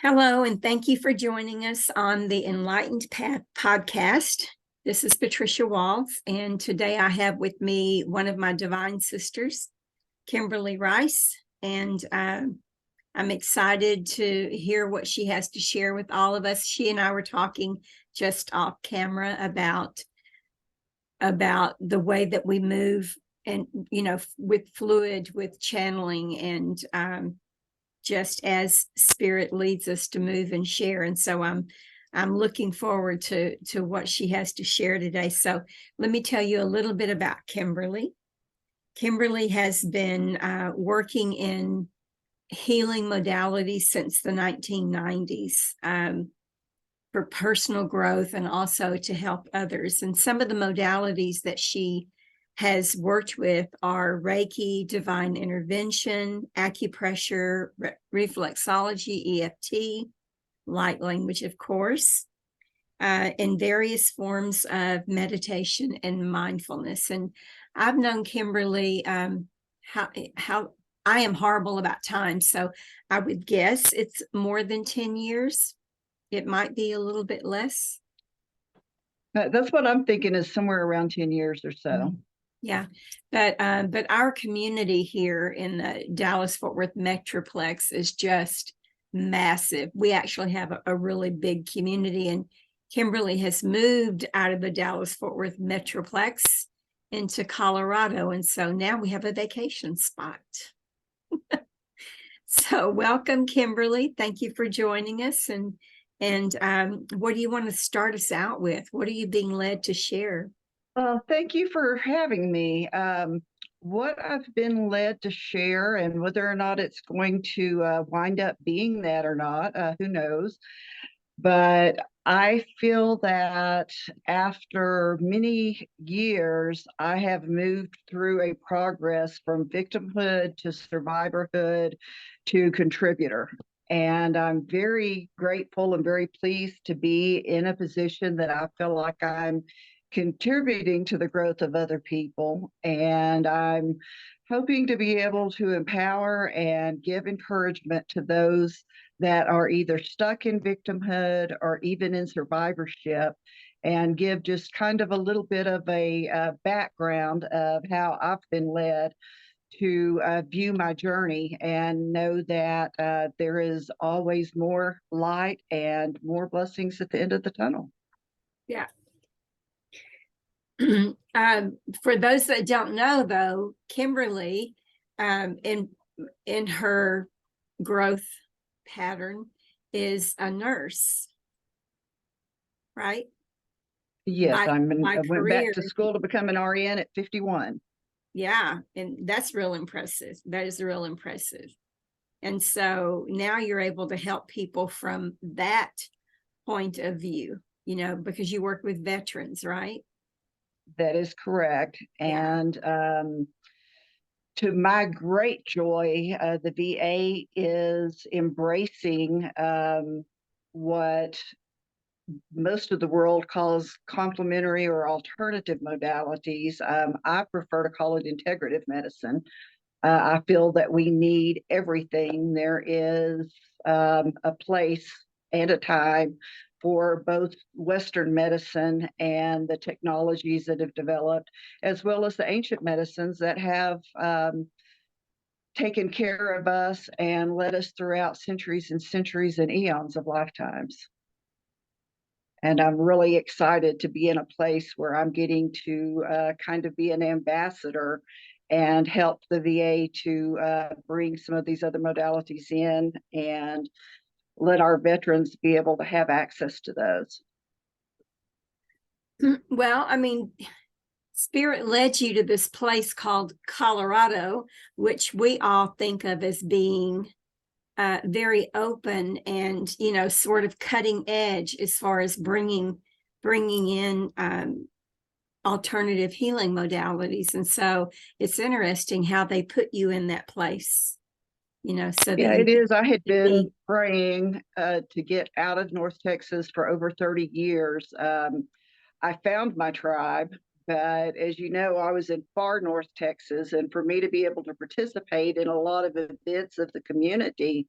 Hello, and thank you for joining us on the Enlightened podcast. This is Patricia Walls, and today I have with me one of my divine sisters, Kimberly Rice, and I'm excited to hear what she has to share with all of us. She and I were talking just off camera about the way that we move, and with fluid, with channeling, and just as spirit leads us to move and share. And so I'm looking forward to what she has to share today. So let me tell you a little bit about Kimberly. Kimberly has been working in healing modalities since the 1990s, for personal growth and also to help others. And some of the modalities that she has worked with are Reiki, divine intervention, acupressure, reflexology, EFT, light language, of course, and various forms of meditation and mindfulness. And I've known Kimberly, how I am horrible about time, so I would guess it's more than 10 years. It might be a little bit less. That's what I'm thinking, is somewhere around 10 years or so. Yeah, but our community here in the Dallas-Fort Worth Metroplex is just massive. We actually have a really big community, and Kimberly has moved out of the Dallas-Fort Worth Metroplex into Colorado, and so now we have a vacation spot. So welcome, Kimberly. Thank you for joining us. And what do you want to start us out with? What are you being led to share? Thank you for having me. What I've been led to share, and whether or not it's going to wind up being that or not, who knows? But I feel that after many years, I have moved through a progress from victimhood to survivorhood to contributor. And I'm very grateful and very pleased to be in a position that I feel like I'm contributing to the growth of other people. And I'm hoping to be able to empower and give encouragement to those that are either stuck in victimhood or even in survivorship, and give just kind of a little bit of a background of how I've been led to view my journey, and know that there is always more light and more blessings at the end of the tunnel. Yeah. For those that don't know, though, Kimberly, in her growth pattern, is a nurse, right? Yes, I went back career. to school to become an RN at 51. Yeah, and that's real impressive. That is real impressive. And so now you're able to help people from that point of view, because you work with veterans, right? That is correct. Yeah. And to my great joy, the VA is embracing what most of the world calls complementary or alternative modalities. I prefer to call it integrative medicine. I feel that we need everything. There is a place and a time for both Western medicine and the technologies that have developed, as well as the ancient medicines that have taken care of us and led us throughout centuries and centuries and eons of lifetimes. And I'm really excited to be in a place where I'm getting to kind of be an ambassador and help the VA to bring some of these other modalities in and let our veterans be able to have access to those. Well, I mean, Spirit led you to this place called Colorado, which we all think of as being very open and, sort of cutting edge as far as bringing in alternative healing modalities. And so it's interesting how they put you in that place, so that yeah, it is. I had been praying to get out of North Texas for over 30 years. I found my tribe, but as you know, I was in far North Texas, and for me to be able to participate in a lot of events of the community,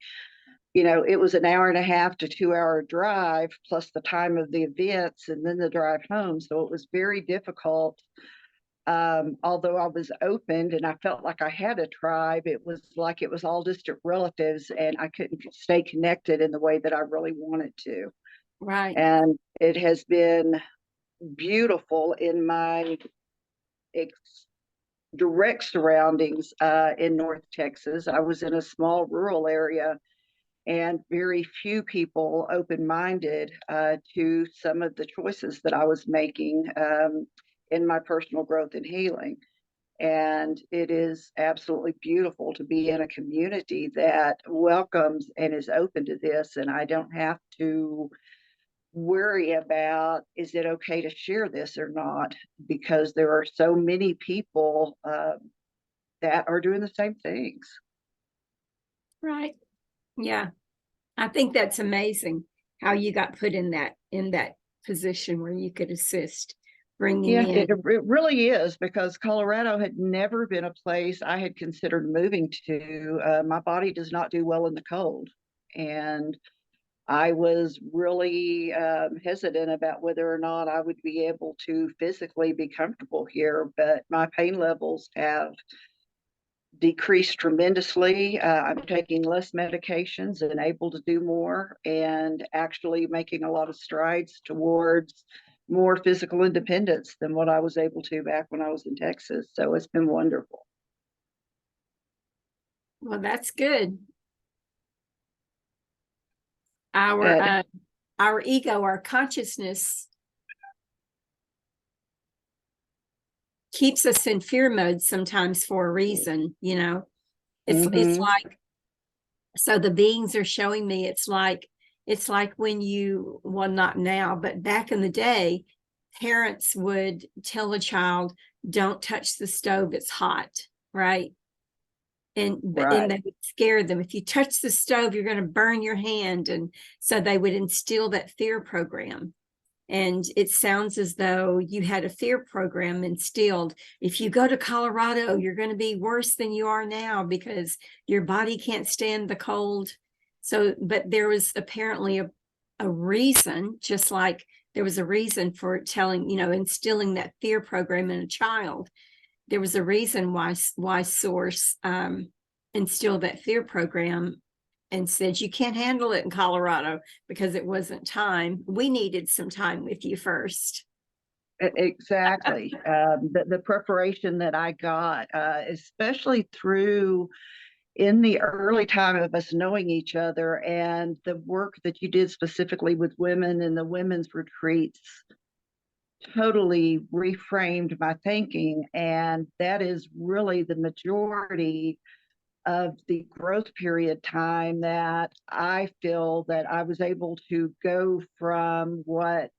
it was an hour and a half to 2 hour drive plus the time of the events and then the drive home. So it was very difficult. Although I was opened and I felt like I had a tribe, it was like it was all distant relatives and I couldn't stay connected in the way that I really wanted to. Right. And it has been beautiful in my direct surroundings in North Texas. I was in a small rural area and very few people open-minded to some of the choices that I was making in my personal growth and healing. And it is absolutely beautiful to be in a community that welcomes and is open to this. And I don't have to worry about, is it okay to share this or not? Because there are so many people that are doing the same things. Right. Yeah. I think that's amazing how you got put in that position where you could assist bringing Yeah, in. it really is, because Colorado had never been a place I had considered moving to. My body does not do well in the cold. And I was really hesitant about whether or not I would be able to physically be comfortable here, but my pain levels have decreased tremendously. I'm taking less medications and able to do more, and actually making a lot of strides towards more physical independence than what I was able to back when I was in Texas. So it's been wonderful. Well, that's good. Our Uh, uh, our ego, our consciousness keeps us in fear mode sometimes for a reason, you know. It's mhm. like, so the beings are showing me it's like when you, well, not now, but back in the day, parents would tell a child, don't touch the stove, it's hot, right? And Right. they would scare them. If you touch the stove, you're going to burn your hand. And so they would instill that fear program. And it sounds as though you had a fear program instilled. If you go to Colorado, you're going to be worse than you are now because your body can't stand the cold. So, but there was apparently a reason, just like there was a reason for telling, instilling that fear program in a child. There was a reason why Source instilled that fear program and said you can't handle it in Colorado because it wasn't time. We needed some time with you first. Exactly. The preparation that I got, especially through in the early time of us knowing each other, and the work that you did specifically with women and the women's retreats, totally reframed my thinking. And that is really the majority of the growth period time that I feel that I was able to go from what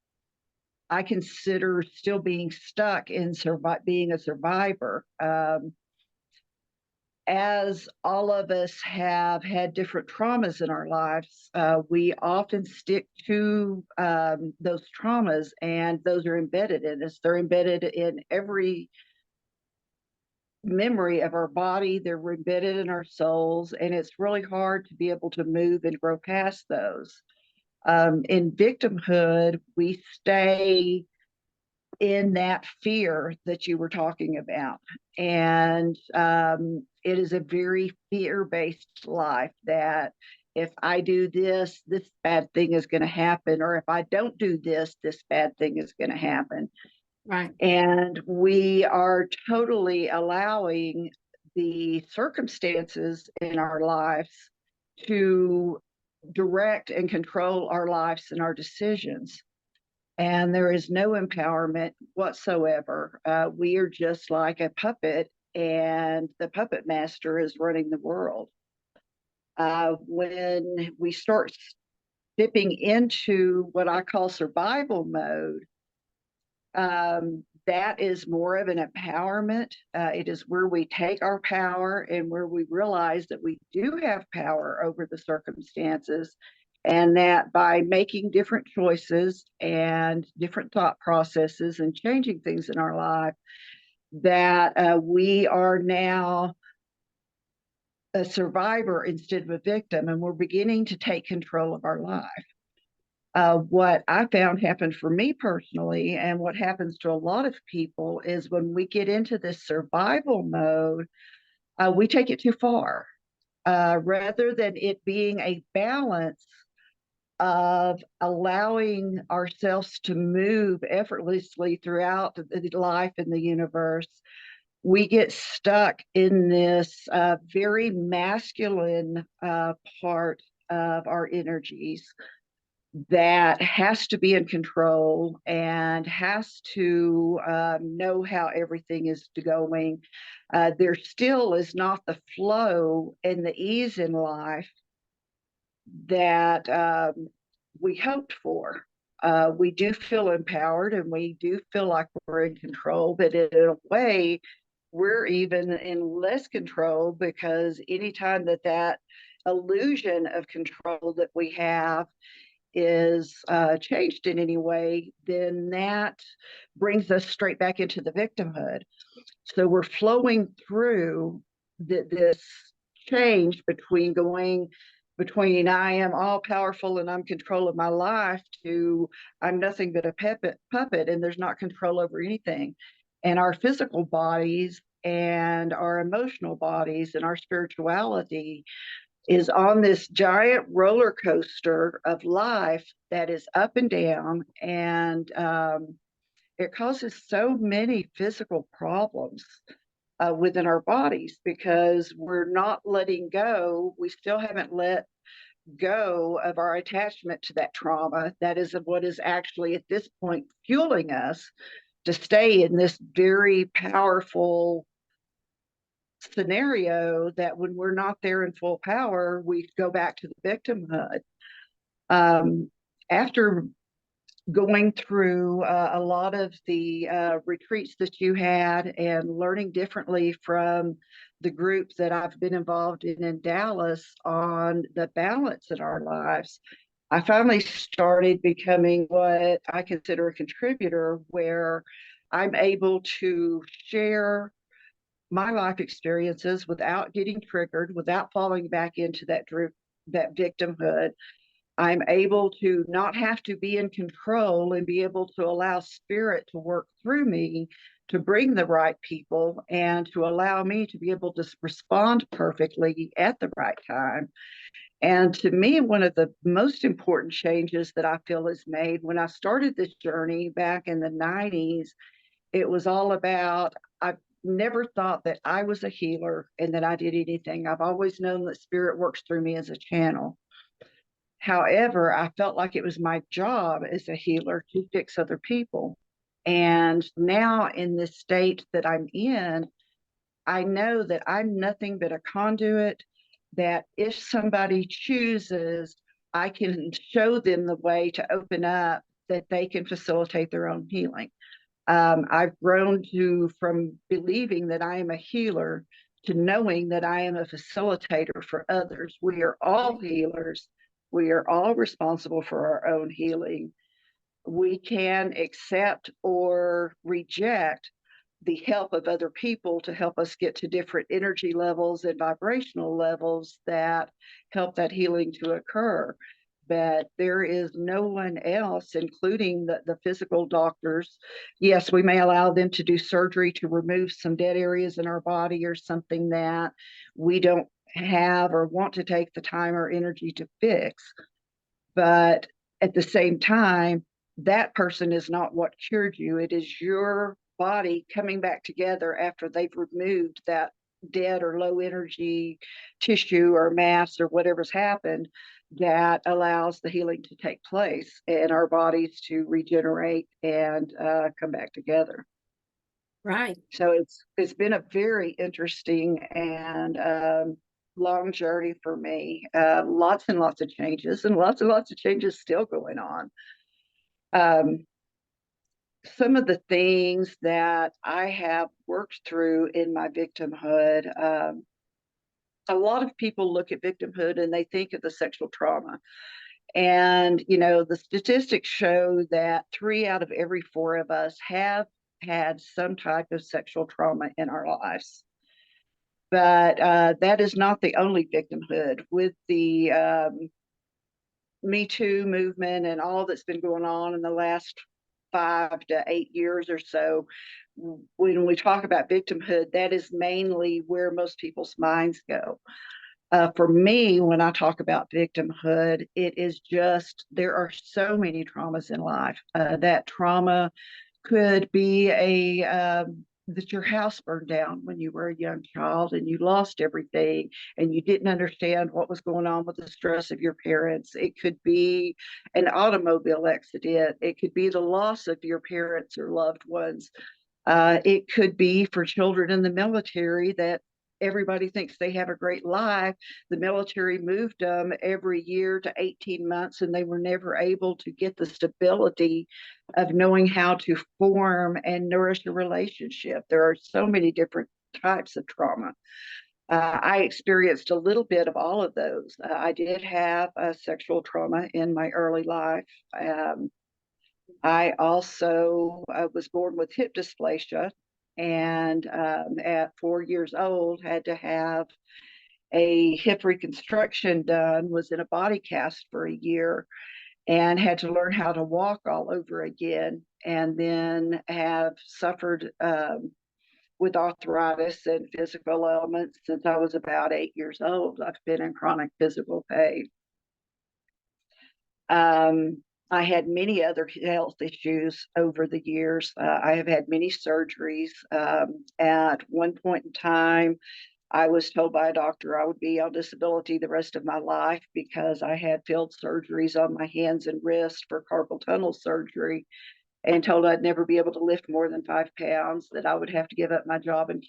I consider still being stuck in being a survivor. As all of us have had different traumas in our lives, we often stick to those traumas, and those are embedded in us. They're embedded in every memory of our body, they're embedded in our souls, and it's really hard to be able to move and grow past those. In victimhood, we stay in that fear that you were talking about. And it is a very fear-based life, that if I do this, this bad thing is going to happen, or if I don't do this, this bad thing is going to happen. Right. And we are totally allowing the circumstances in our lives to direct and control our lives and our decisions. And there is no empowerment whatsoever. We are just like a puppet, and the puppet master is running the world. When we start dipping into what I call survival mode, that is more of an empowerment. It is where we take our power and where we realize that we do have power over the circumstances, and that by making different choices and different thought processes and changing things in our life, that we are now a survivor instead of a victim, and we're beginning to take control of our life. What I found happened for me personally, and what happens to a lot of people, is when we get into this survival mode, we take it too far. Rather than it being a balance of allowing ourselves to move effortlessly throughout the life in the universe, we get stuck in this very masculine part of our energies that has to be in control and has to know how everything is going. There still is not the flow and the ease in life that we hoped for. We do feel empowered and we do feel like we're in control, but in a way, we're even in less control, because anytime that illusion of control that we have is changed in any way, then that brings us straight back into the victimhood. So we're flowing through this change between I am all powerful and I'm control of my life, to I'm nothing but a puppet and there's not control over anything. And our physical bodies and our emotional bodies and our spirituality is on this giant roller coaster of life that is up and down, and it causes so many physical problems within our bodies, because we're not letting go. We still haven't let go of our attachment to that trauma. That is what is actually at this point fueling us to stay in this very powerful scenario, that when we're not there in full power, we go back to the victimhood. After going through a lot of the retreats that you had and learning differently from the group that I've been involved in Dallas on the balance in our lives, I finally started becoming what I consider a contributor, where I'm able to share my life experiences without getting triggered, without falling back into that victimhood. I'm able to not have to be in control and be able to allow spirit to work through me to bring the right people and to allow me to be able to respond perfectly at the right time. And to me, one of the most important changes that I feel is made when I started this journey back in the 90s, it was all about, I never thought that I was a healer and that I did anything. I've always known that spirit works through me as a channel. However, I felt like it was my job as a healer to fix other people. And now, in this state that I'm in, I know that I'm nothing but a conduit, that if somebody chooses, I can show them the way to open up, that they can facilitate their own healing. I've grown from believing that I am a healer to knowing that I am a facilitator for others. We are all healers. We are all responsible for our own healing. We can accept or reject the help of other people to help us get to different energy levels and vibrational levels that help that healing to occur. But there is no one else, including the physical doctors. Yes, we may allow them to do surgery to remove some dead areas in our body or something that we don't have or want to take the time or energy to fix. But at the same time, that person is not what cured you. It is your body coming back together after they've removed that dead or low energy tissue or mass or whatever's happened, that allows the healing to take place and our bodies to regenerate and come back together. Right. So it's been a very interesting and long journey for me. Lots and lots of changes, and lots of changes still going on. Some of the things that I have worked through in my victimhood, a lot of people look at victimhood and they think of the sexual trauma. And, the statistics show that 3 out of every 4 of us have had some type of sexual trauma in our lives. But that is not the only victimhood. With the Me Too movement and all that's been going on in the last 5 to 8 years or so, when we talk about victimhood, that is mainly where most people's minds go. For me, when I talk about victimhood, it is just there are so many traumas in life. That trauma could be that your house burned down when you were a young child and you lost everything and you didn't understand what was going on with the stress of your parents. It could be an automobile accident. It could be the loss of your parents or loved ones. It could be for children in the military that everybody thinks they have a great life. The military moved them every year to 18 months, and they were never able to get the stability of knowing how to form and nourish a relationship. There are so many different types of trauma. I experienced a little bit of all of those. I did have a sexual trauma in my early life. I also was born with hip dysplasia, and at 4 years old had to have a hip reconstruction done, was in a body cast for a year, and had to learn how to walk all over again, and then have suffered with arthritis and physical ailments since I was about 8 years old. I've been in chronic physical pain. I had many other health issues over the years. I have had many surgeries. At one point in time, I was told by a doctor I would be on disability the rest of my life because I had failed surgeries on my hands and wrists for carpal tunnel surgery, and told I'd never be able to lift more than 5 pounds, that I would have to give up my job in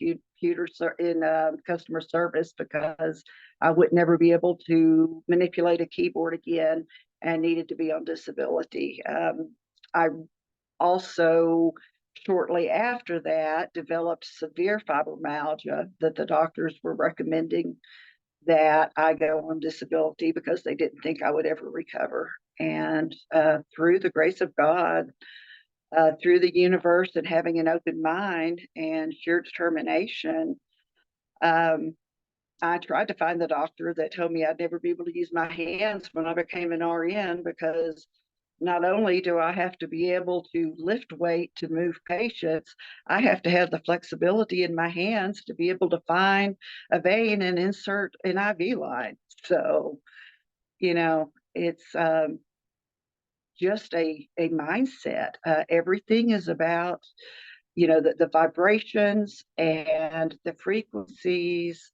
customer service because I would never be able to manipulate a keyboard again and needed to be on disability. I also, shortly after that, developed severe fibromyalgia that the doctors were recommending that I go on disability because they didn't think I would ever recover. And through the grace of God, through the universe and having an open mind and sheer determination, I tried to find the doctor that told me I'd never be able to use my hands when I became an RN, because not only do I have to be able to lift weight to move patients, I have to have the flexibility in my hands to be able to find a vein and insert an IV line. So, it's just a mindset. Everything is about, the vibrations and the frequencies.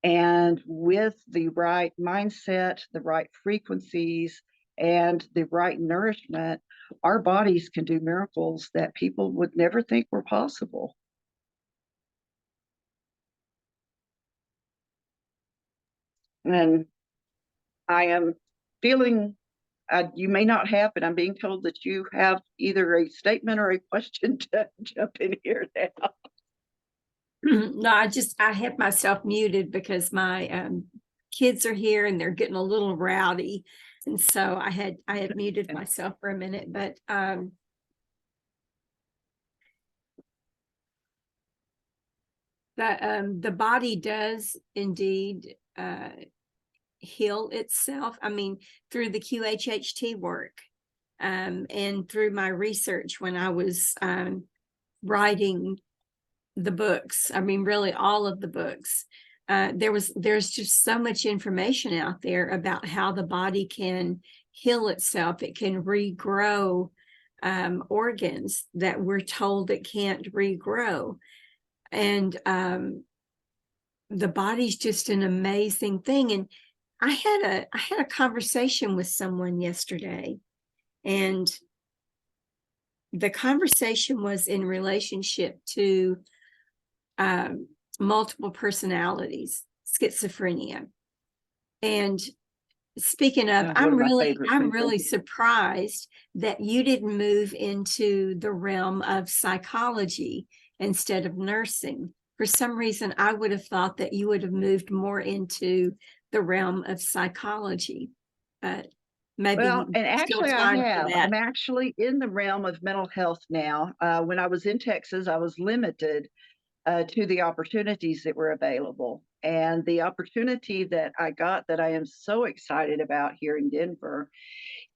And with the right mindset, the right frequencies, and the right nourishment, our bodies can do miracles that people would never think were possible. And I am feeling, you may not have, but I'm being told that you have either a statement or a question to jump in here now. No, I have myself muted because my kids are here and they're getting a little rowdy. And so I had muted myself for a minute, but the body does indeed heal itself. I mean, through the QHHT work, and through my research when I was writing the books. I mean, really all of the books. There's just so much information out there about how the body can heal itself. It can regrow organs that we're told it can't regrow. And the body's just an amazing thing. And I had a conversation with someone yesterday, and the conversation was in relationship to multiple personalities, schizophrenia. And speaking of, I'm really surprised that you didn't move into the realm of psychology instead of nursing. For some reason, I would have thought that you would have moved more into the realm of psychology, but maybe. Well, and actually I have. I'm actually in the realm of mental health now. When I was in Texas, I was limited to the opportunities that were available. And the opportunity that I got that I am so excited about here in Denver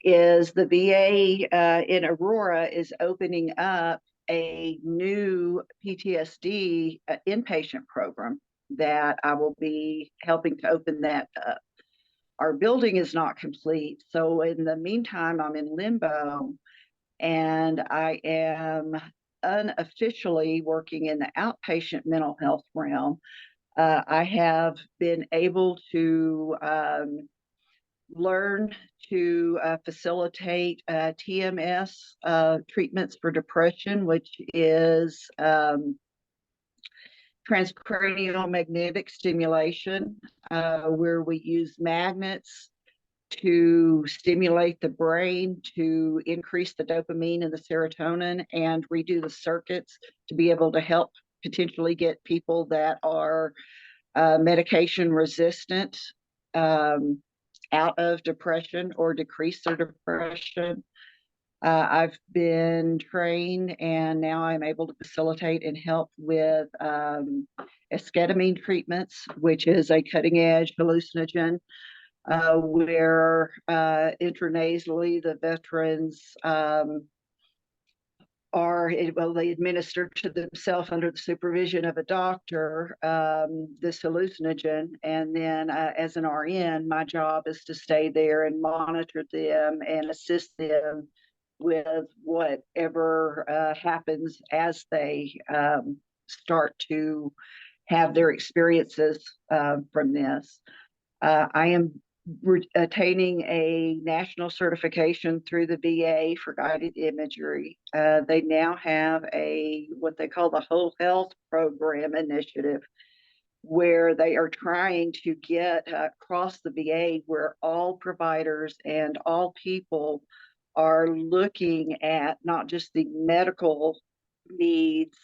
is the VA in Aurora is opening up a new PTSD inpatient program that I will be helping to open that up. Our building is not complete. So in the meantime, I'm in limbo and I am unofficially working in the outpatient mental health realm. I have been able to learn to facilitate TMS treatments for depression, which is transcranial magnetic stimulation, where we use magnets to stimulate the brain to increase the dopamine and the serotonin and redo the circuits to be able to help potentially get people that are medication resistant out of depression or decrease their depression. I've been trained and now I'm able to facilitate and help with esketamine treatments, which is a cutting edge hallucinogen where intranasally the veterans they administer to themselves under the supervision of a doctor this hallucinogen. And then as an RN, my job is to stay there and monitor them and assist them with whatever happens as they start to have their experiences from this. I am attaining a national certification through the VA for guided imagery. They now have what they call the Whole Health Program initiative, where they are trying to get across the VA where all providers and all people are looking at not just the medical needs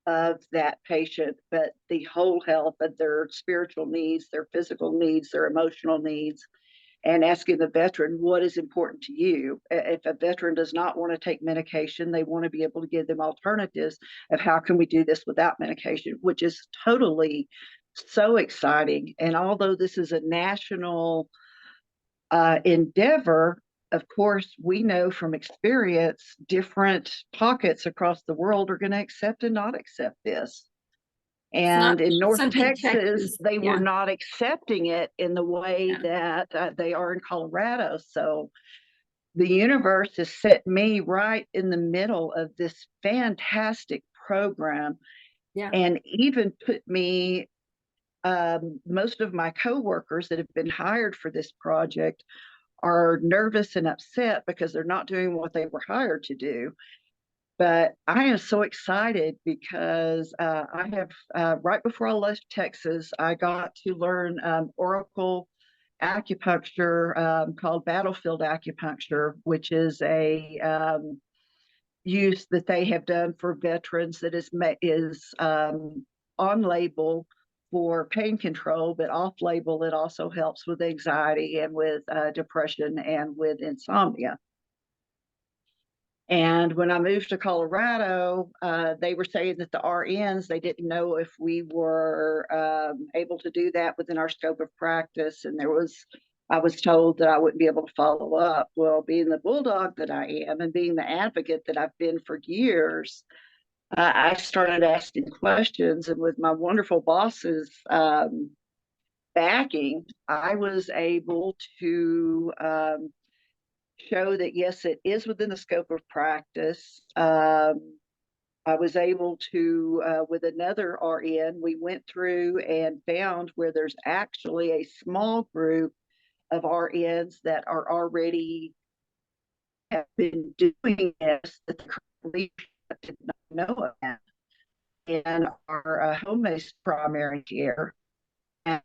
of that patient, but the whole health of their spiritual needs, their physical needs, their emotional needs, and asking the veteran, what is important to you? If a veteran does not want to take medication, they want to be able to give them alternatives of how can we do this without medication, which is totally so exciting. And although this is a national endeavor, of course, we know from experience, different pockets across the world are going to accept and not accept this. And in North Texas, they were not accepting it in the way that they are in Colorado. So the universe has set me right in the middle of this fantastic program and even put me, most of my coworkers that have been hired for this project are nervous and upset because they're not doing what they were hired to do. But I am so excited because I have, right before I left Texas, I got to learn Oracle acupuncture called battlefield acupuncture, which is a use that they have done for veterans that is on label for pain control, but off label, it also helps with anxiety and with depression and with insomnia. And when I moved to Colorado, they were saying that the RNs, they didn't know if we were able to do that within our scope of practice. And I was told that I wouldn't be able to follow up. Well, being the bulldog that I am and being the advocate that I've been for years, I started asking questions, and with my wonderful boss's backing, I was able to show that, yes, it is within the scope of practice. I was able to, with another RN, we went through and found where there's actually a small group of RNs that are already have been doing this that the leadership did not know about, and our home-based primary care.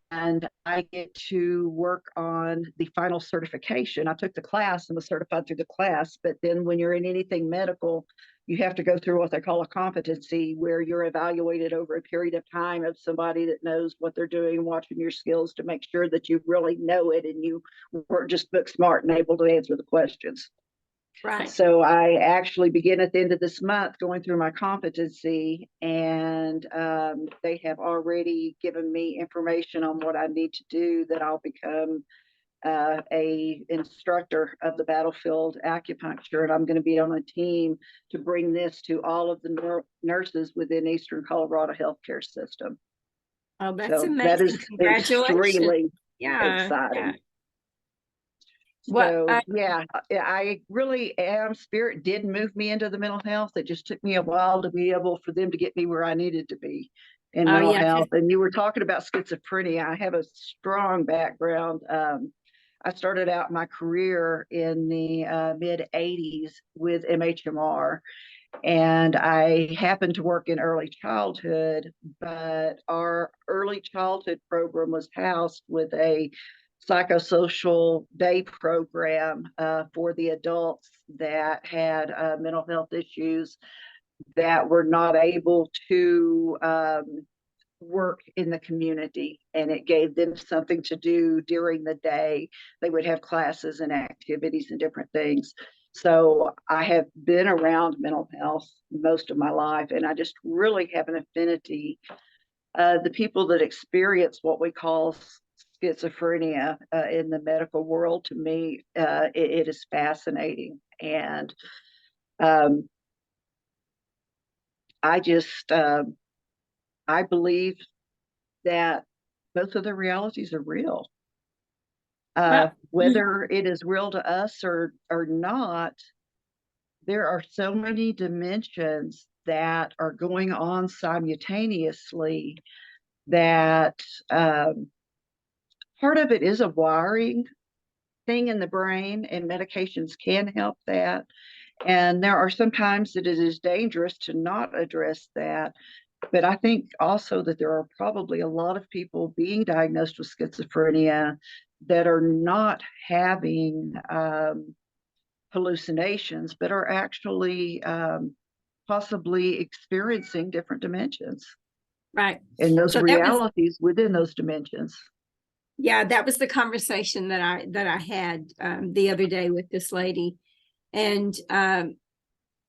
And I get to work on the final certification. I took the class and was certified through the class, but then when you're in anything medical, you have to go through what they call a competency, where you're evaluated over a period of time of somebody that knows what they're doing, watching your skills to make sure that you really know it and you weren't just book smart and able to answer the questions. Right. So I actually begin at the end of this month going through my competency, and they have already given me information on what I need to do, that I'll become a instructor of the battlefield acupuncture, and I'm going to be on a team to bring this to all of the nurses within Eastern Colorado healthcare system. Oh, that's So that amazing. is Congratulations. extremely Yeah. Yeah. exciting. What So yeah, I really am. Spirit did move me into the mental health. It just took me a while to be able for them to get me where I needed to be in oh mental yeah, 'cause- health. And you were talking about schizophrenia. I have a strong background. I started out my career in the mid 80s with MHMR, and I happened to work in early childhood, but our early childhood program was housed with a psychosocial day program for the adults that had mental health issues, that were not able to work in the community, and it gave them something to do during the day. They would have classes and activities and different things. So I have been around mental health most of my life, and I just really have an affinity. The people that experience what we call schizophrenia in the medical world, to me, it is fascinating. And um, I just, I believe that both of the realities are real. well, Whether it is real to us or not, there are so many dimensions that are going on simultaneously, that part of it is a wiring thing in the brain, and medications can help that. And there are some times that it is dangerous to not address that. But I think also that there are probably a lot of people being diagnosed with schizophrenia that are not having hallucinations, but are actually possibly experiencing different dimensions right. and those So that was, realities within those dimensions. yeah, that was the conversation that I had the other day with this lady. And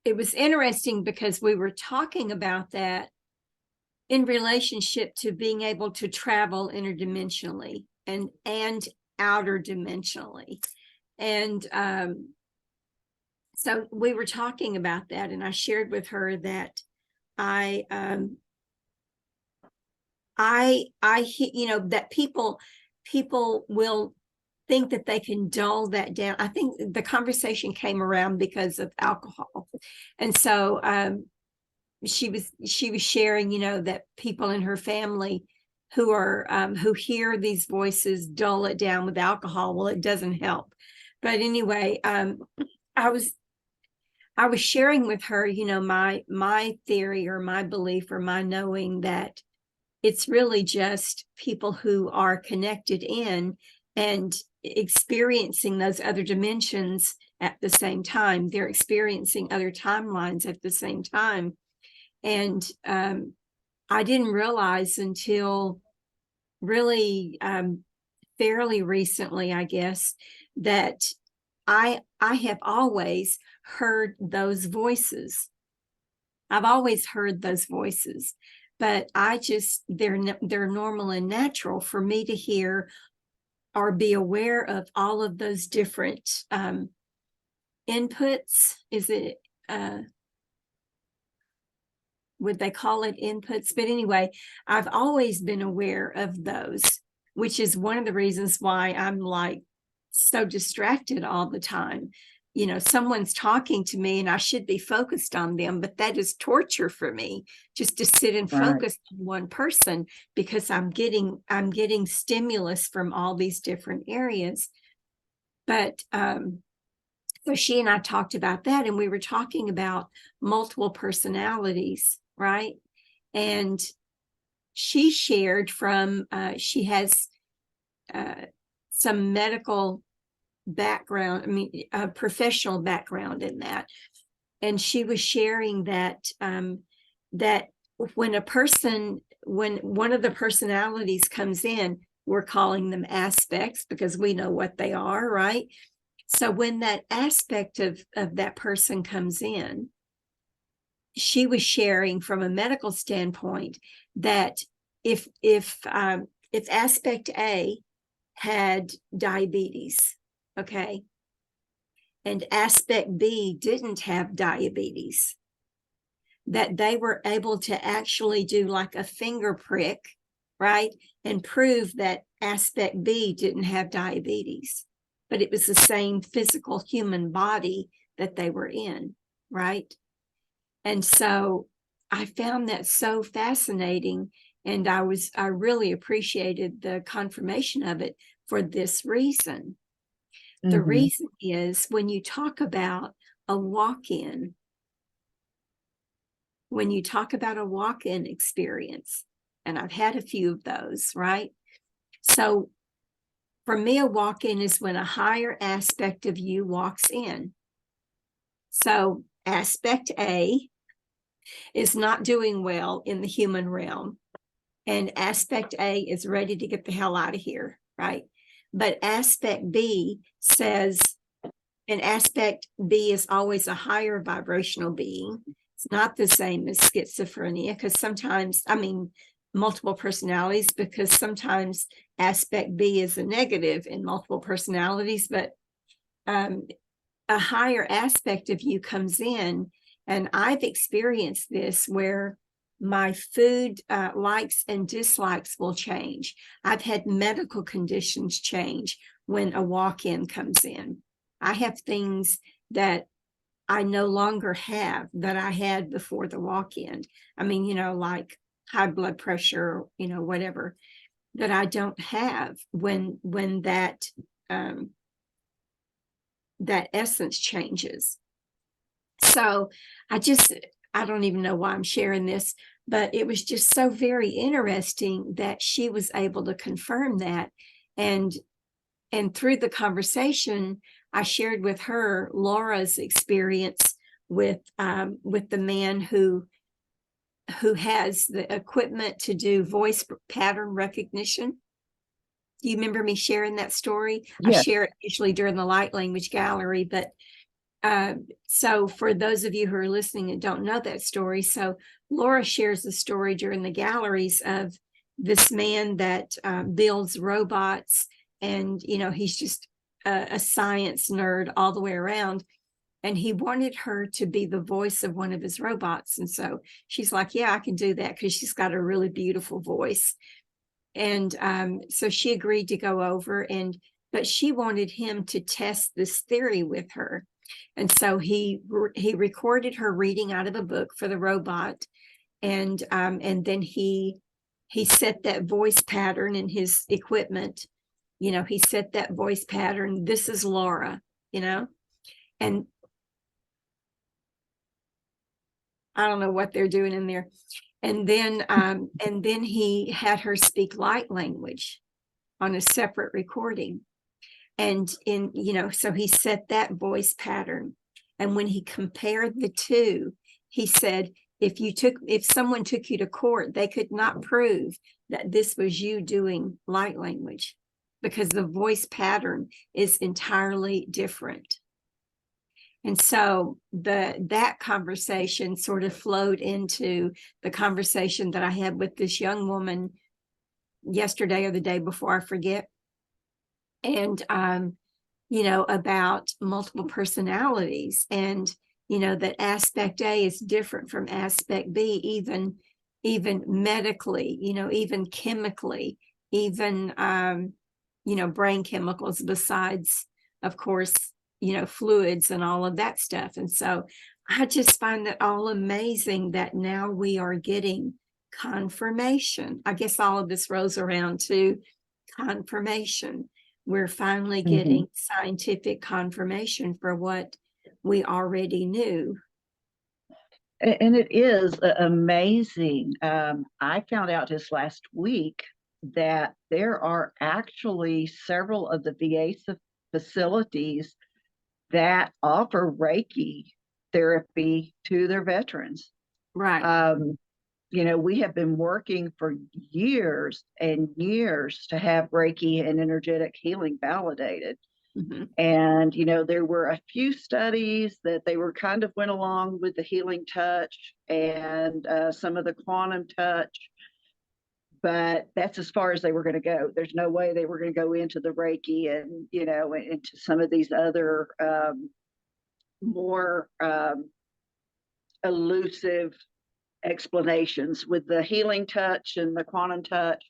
it was interesting because we were talking about that in relationship to being able to travel interdimensionally and outer dimensionally. And so we were talking about that, and I shared with her that I you know, that people will think that they can dull that down. I think the conversation came around because of alcohol. And so she was sharing, you know, that people in her family who are who hear these voices dull it down with alcohol. Well, it doesn't help. But anyway, I was sharing with her, you know, my theory or my belief or my knowing that it's really just people who are connected in and experiencing those other dimensions at the same time. They're experiencing other timelines at the same time. And I didn't realize until really fairly recently, I guess, that I have always heard those voices. I've always heard those voices, but I just they're normal and natural for me to hear or be aware of all of those different inputs. Is it would they call it inputs? But anyway, I've always been aware of those, which is one of the reasons why I'm like so distracted all the time. You know, someone's talking to me and I should be focused on them, but that is torture for me just to sit and Right. focus on one person, because I'm getting stimulus from all these different areas. But so she and I talked about that, and we were talking about multiple personalities, right? And she shared from she has some medical background, I mean, a professional background in that. And she was sharing that that when one of the personalities comes in, we're calling them aspects because we know what they are, right? So when that aspect of that person comes in, she was sharing from a medical standpoint that if aspect A had diabetes, okay, and aspect B didn't have diabetes, that they were able to actually do like a finger prick, right, and prove that aspect B didn't have diabetes, but it was the same physical human body that they were in, right? And so I found that so fascinating, and I really appreciated the confirmation of it for this reason. The reason is when you talk about a walk-in, when you talk about a walk-in experience, and I've had a few of those, right? So for me, a walk-in is when a higher aspect of you walks in. So aspect A is not doing well in the human realm, and aspect A is ready to get the hell out of here, right? But aspect B says, and aspect B is always a higher vibrational being. It's not the same as schizophrenia, because sometimes, I mean, multiple personalities, because sometimes aspect B is a negative in multiple personalities, but a higher aspect of you comes in. And I've experienced this where my food likes and dislikes will change. I've had medical conditions change when a walk-in comes in. I have things that I no longer have that I had before the walk-in. I mean, like high blood pressure, whatever, that I don't have when that essence changes. So I don't even know why I'm sharing this, but it was just so very interesting that she was able to confirm that. And through the conversation, I shared with her Laura's experience with the man who has the equipment to do voice pattern recognition. Do you remember me sharing that story? Yes. I share it usually during the light language gallery, but so for those of you who are listening and don't know that story, so Laura shares the story during the galleries of this man that builds robots, and he's just a science nerd all the way around, and he wanted her to be the voice of one of his robots. And so she's like, yeah, I can do that, because she's got a really beautiful voice. And so she agreed to go over, but she wanted him to test this theory with her. And so he recorded her reading out of a book for the robot, and then he set that voice pattern in his equipment. He set that voice pattern. This is Laura, and I don't know what they're doing in there. And then he had her speak light language on a separate recording. And so he set that voice pattern. And when he compared the two, he said, if someone took you to court, they could not prove that this was you doing light language, because the voice pattern is entirely different. And so that conversation sort of flowed into the conversation that I had with this young woman yesterday or the day before, I forget. And about multiple personalities, and that aspect A is different from aspect B, even medically, even chemically, even brain chemicals, besides, of course, fluids and all of that stuff. And so I just find that all amazing that now we are getting confirmation. I guess all of this rolls around to confirmation. We're finally getting scientific confirmation for what we already knew. And it is amazing. I found out just last week that there are actually several of the VA facilities that offer Reiki therapy to their veterans. Right. We have been working for years and years to have Reiki and energetic healing validated. Mhm. And, there were a few studies that they were kind of went along with the healing touch and some of the quantum touch, but that's as far as they were going to go. There's no way they were going to go into the Reiki and, into some of these other more elusive explanations. With the healing touch and the quantum touch,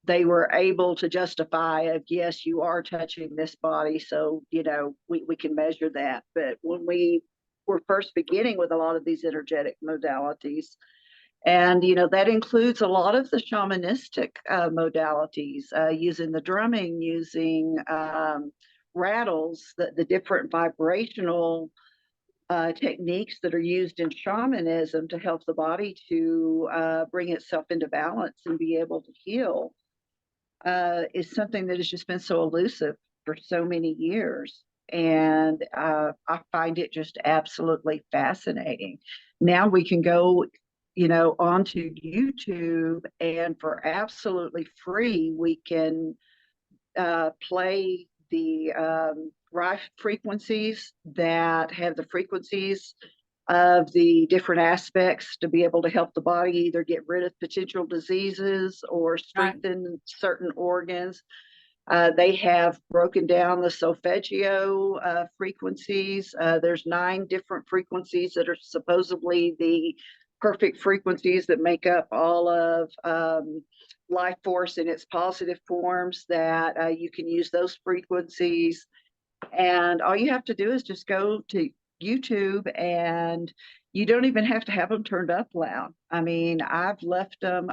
they were able to justify of, yes, you are touching this body, so we can measure that. But when we were first beginning with a lot of these energetic modalities, and that includes a lot of the shamanistic modalities, using the drumming, using rattles, the different vibrational techniques that are used in shamanism to help the body to bring itself into balance and be able to heal, is something that has just been so elusive for so many years. And I find it just absolutely fascinating. Now we can go, onto YouTube, and for absolutely free, we can play the right frequencies that have the frequencies of the different aspects to be able to help the body either get rid of potential diseases or Right. strengthen certain organs. They have broken down the solfeggio frequencies. There's 9 different frequencies that are supposedly the perfect frequencies that make up all of life force in its positive forms, that you can use those frequencies. And all you have to do is just go to YouTube, and you don't even have to have them turned up loud. I mean, I've left them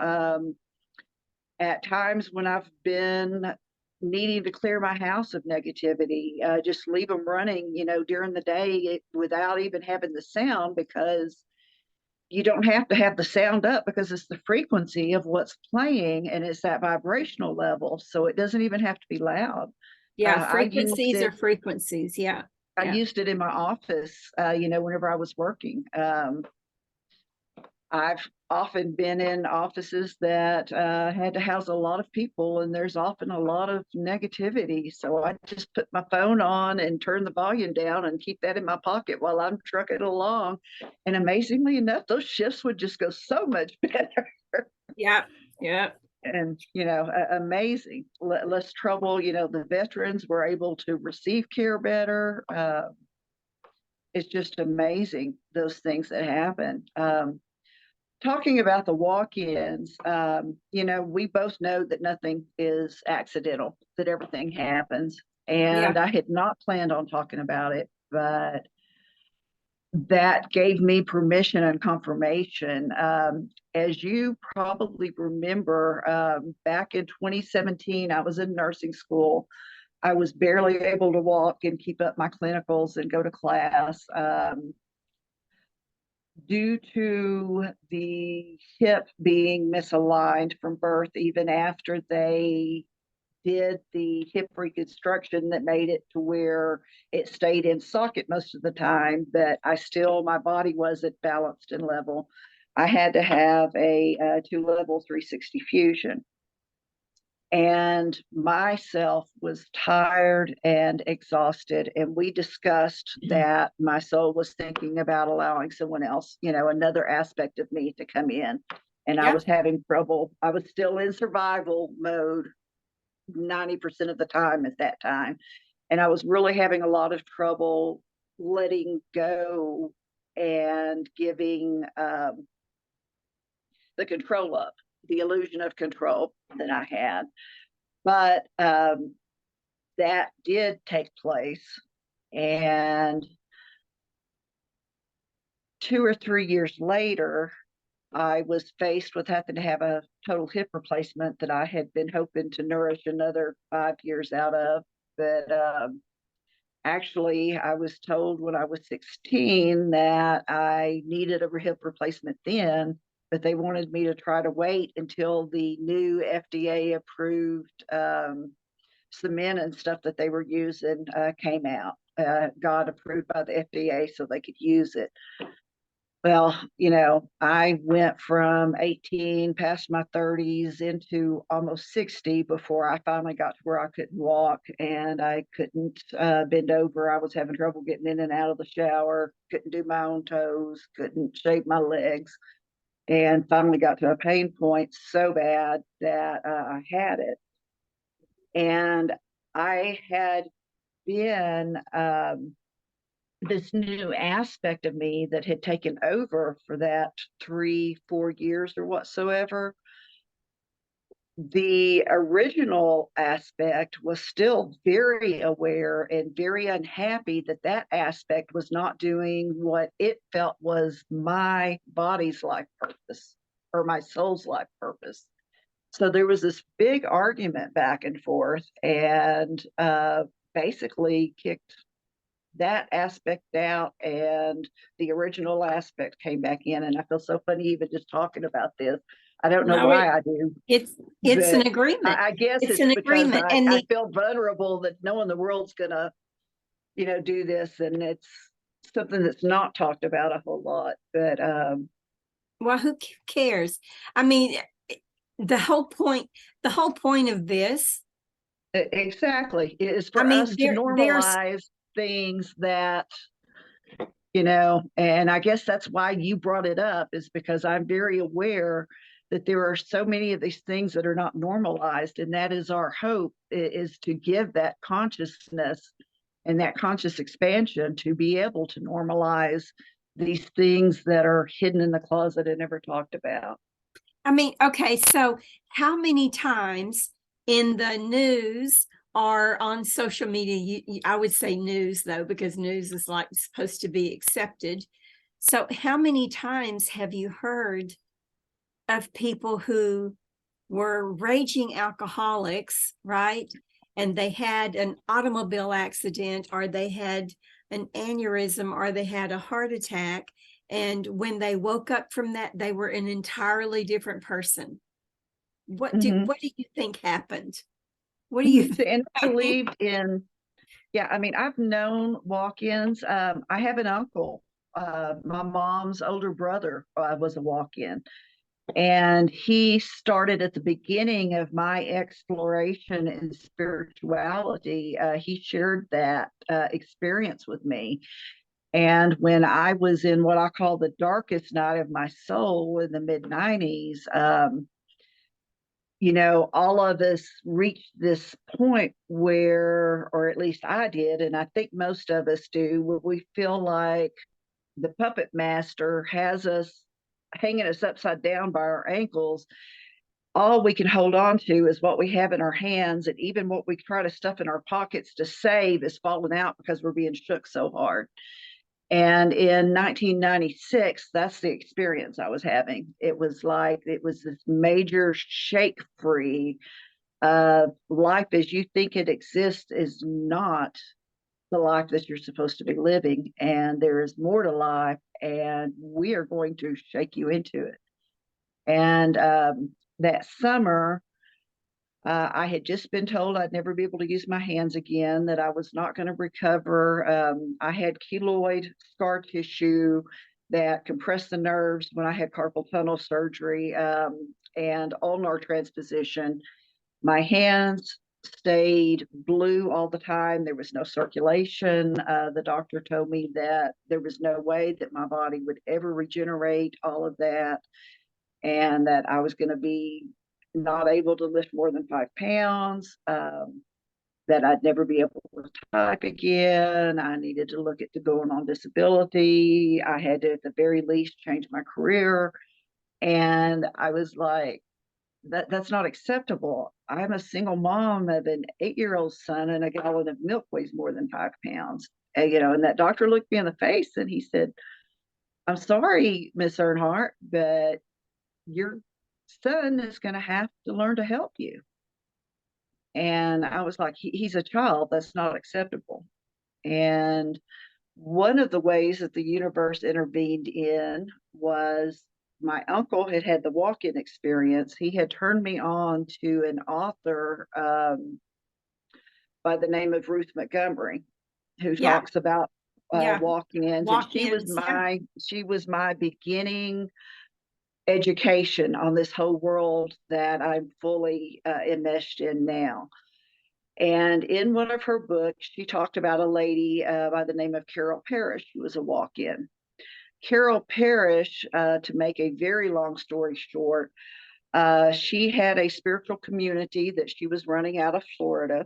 at times when I've been needing to clear my house of negativity, just leave them running, during the day without even having the sound, because you don't have to have the sound up, because it's the frequency of what's playing and it's that vibrational level. So it doesn't even have to be loud. Yeah, I used frequencies are it. frequencies. Yeah. I Yeah. used it in my office, whenever I was working. I've often been in offices that had to house a lot of people, and there's often a lot of negativity. So I just put my phone on and turn the volume down and keep that in my pocket while I'm trucking along. And amazingly enough, those shifts would just go so much better. Yeah. Yeah. And amazing. Less trouble. The veterans were able to receive care better. It's just amazing, those things that happen. Talking about the walk-ins, we both know that nothing is accidental, that everything happens. Yeah. And I had not planned on talking about it, but that gave me permission and confirmation. As you probably remember, back in 2017, I was in nursing school. I was barely able to walk and keep up my clinicals and go to class. Due to the hip being misaligned from birth, even after they did the hip reconstruction that made it to where it stayed in socket most of the time, but my body wasn't balanced and level. I had to have a 2-level 360 fusion. And myself was tired and exhausted, and we discussed that my soul was thinking about allowing someone else, another aspect of me to come in. And I Yeah. was having trouble. I was still in survival mode 90% of the time at that time, and I was really having a lot of trouble letting go and giving the control up, the illusion of control that I had. But that did take place. And 2 or 3 years later, I was faced with having to have a total hip replacement that I had been hoping to nourish another 5 years out of. But actually, I was told when I was 16 that I needed a hip replacement then, but they wanted me to try to wait until the new FDA approved cement and stuff that they were using came out, got approved by the FDA so they could use it. Well, I went from 18 past my 30s into almost 60 before I finally got to where I couldn't walk and I couldn't bend over. I was having trouble getting in and out of the shower, couldn't do my own toes, couldn't shave my legs, and finally got to a pain point so bad that I had it. And I had been this new aspect of me that had taken over for that 3-4 years or whatsoever. The original aspect was still very aware and very unhappy that that aspect was not doing what it felt was my body's life purpose or my soul's life purpose. So there was this big argument back and forth, and basically kicked that aspect out, and the original aspect came back in. And I feel so funny even just talking about this. I don't know No, why I do, it's an but agreement. I guess It's it's an because agreement. I, And I feel vulnerable that no one in the world's gonna, do this, and it's something that's not talked about a whole lot. But well, who cares? I mean, the whole point, of this, exactly, is I for mean, us to there's, normalize things that and I guess that's why you brought it up, is because I'm very aware that there are so many of these things that are not normalized. And that is our hope, is to give that consciousness and that conscious expansion to be able to normalize these things that are hidden in the closet and never talked about. I mean, okay, so how many times in the news or on social media, I would say news though, because news is like supposed to be accepted. So how many times have you heard of people who were raging alcoholics, right? And they had an automobile accident, or they had an aneurysm, or they had a heart attack. And when they woke up from that, they were an entirely different person. Mm-hmm. What do you think happened? What do you think? And I believed in, yeah, I mean, I've known walk-ins. I have an uncle, my mom's older brother was a walk-in. And he started at the beginning of my exploration in spirituality. He shared that experience with me. And when I was in what I call the darkest night of my soul in the mid 90s, all of us reached this point where, or at least I did, and I think most of us do, where we feel like the puppet master has us hanging us upside down by our ankles. All we can hold on to is what we have in our hands, and even what we try to stuff in our pockets to save is falling out because we're being shook so hard. And in 1996, that's the experience I was having. It was this major shake free. Life as you think it exists is not the life that you're supposed to be living, and there is more to life, and we are going to shake you into it. And that summer, I had just been told I'd never be able to use my hands again, that I was not going to recover. I had keloid scar tissue that compressed the nerves when I had carpal tunnel surgery, and ulnar transposition. My hands stayed blue all the time. There was no circulation. The doctor told me that there was no way that my body would ever regenerate all of that, and that I was going to be not able to lift more than 5 pounds, that I'd never be able to type again. I needed to look at going on disability. I had to, at the very least, change my career. And I was like, that's not acceptable. I'm a single mom of an 8-year-old son, and a gallon of milk weighs more than 5 pounds. And that doctor looked me in the face and he said, "I'm sorry, Miss Earnhardt, but your son is going to have to learn to help you." And I was like, he's a child. That's not acceptable. And one of the ways that the universe intervened in was my uncle had had the walk-in experience. He had turned me on to an author by the name of Ruth Montgomery, who Yeah, talks about Yeah. walk-ins, and Walk-ins. Yeah. she was my beginning education on this whole world that I'm fully enmeshed in now. And in one of her books, she talked about a lady by the name of Carol Parrish, who was a walk-in. Carol Parrish, to make a very long story short, she had a spiritual community that she was running out of Florida,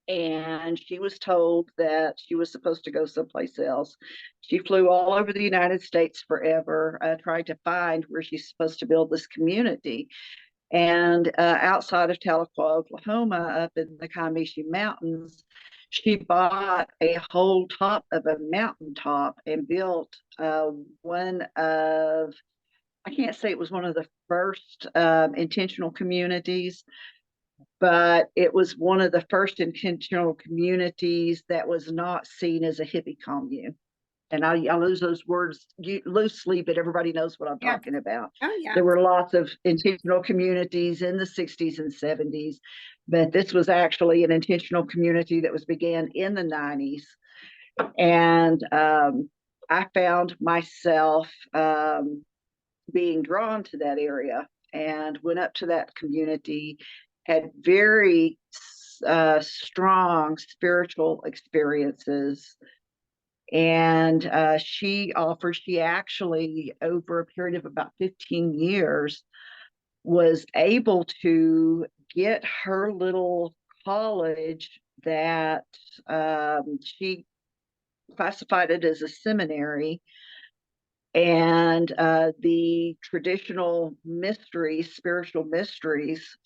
and she was told that she was supposed to go someplace else. She flew all over the United States forever, trying to find where she's supposed to build this community. And outside of Tahlequah, Oklahoma, up in the Comanche Mountains, she bought a whole top of a mountaintop and built one of, I can't say it was one of the first intentional communities, but it was one of the first intentional communities that was not seen as a hippie commune. And I use those words loosely, but everybody knows what I'm Yeah. talking about. Oh, yeah. There were lots of intentional communities in the 60s and 70s, but this was actually an intentional community that was began in the 90s. And I found myself being drawn to that area and went up to that community, had very strong spiritual experiences. And she actually, over a period of about 15 years, was able to get her little college that she classified it as a seminary, and the traditional mysteries, spiritual mysteries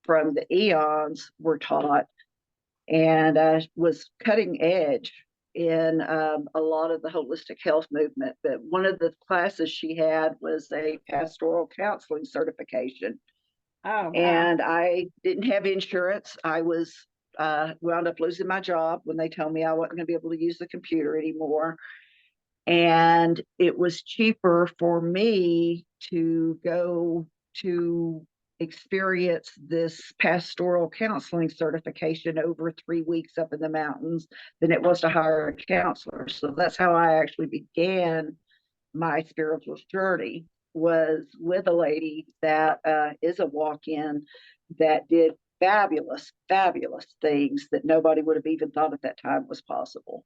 from the eons were taught, and was cutting edge in a lot of the holistic health movement. But one of the classes she had was a pastoral counseling certification. Oh, wow. And I didn't have insurance. I was wound up losing my job when they told me I wasn't going to be able to use the computer anymore. And it was cheaper for me to go to experience this pastoral counseling certification over 3 weeks up in the mountains than it was to hire a counselor. So that's how I actually began my spiritual journey, was with a lady that is a walk-in that did fabulous, fabulous things that nobody would have even thought at that time was possible.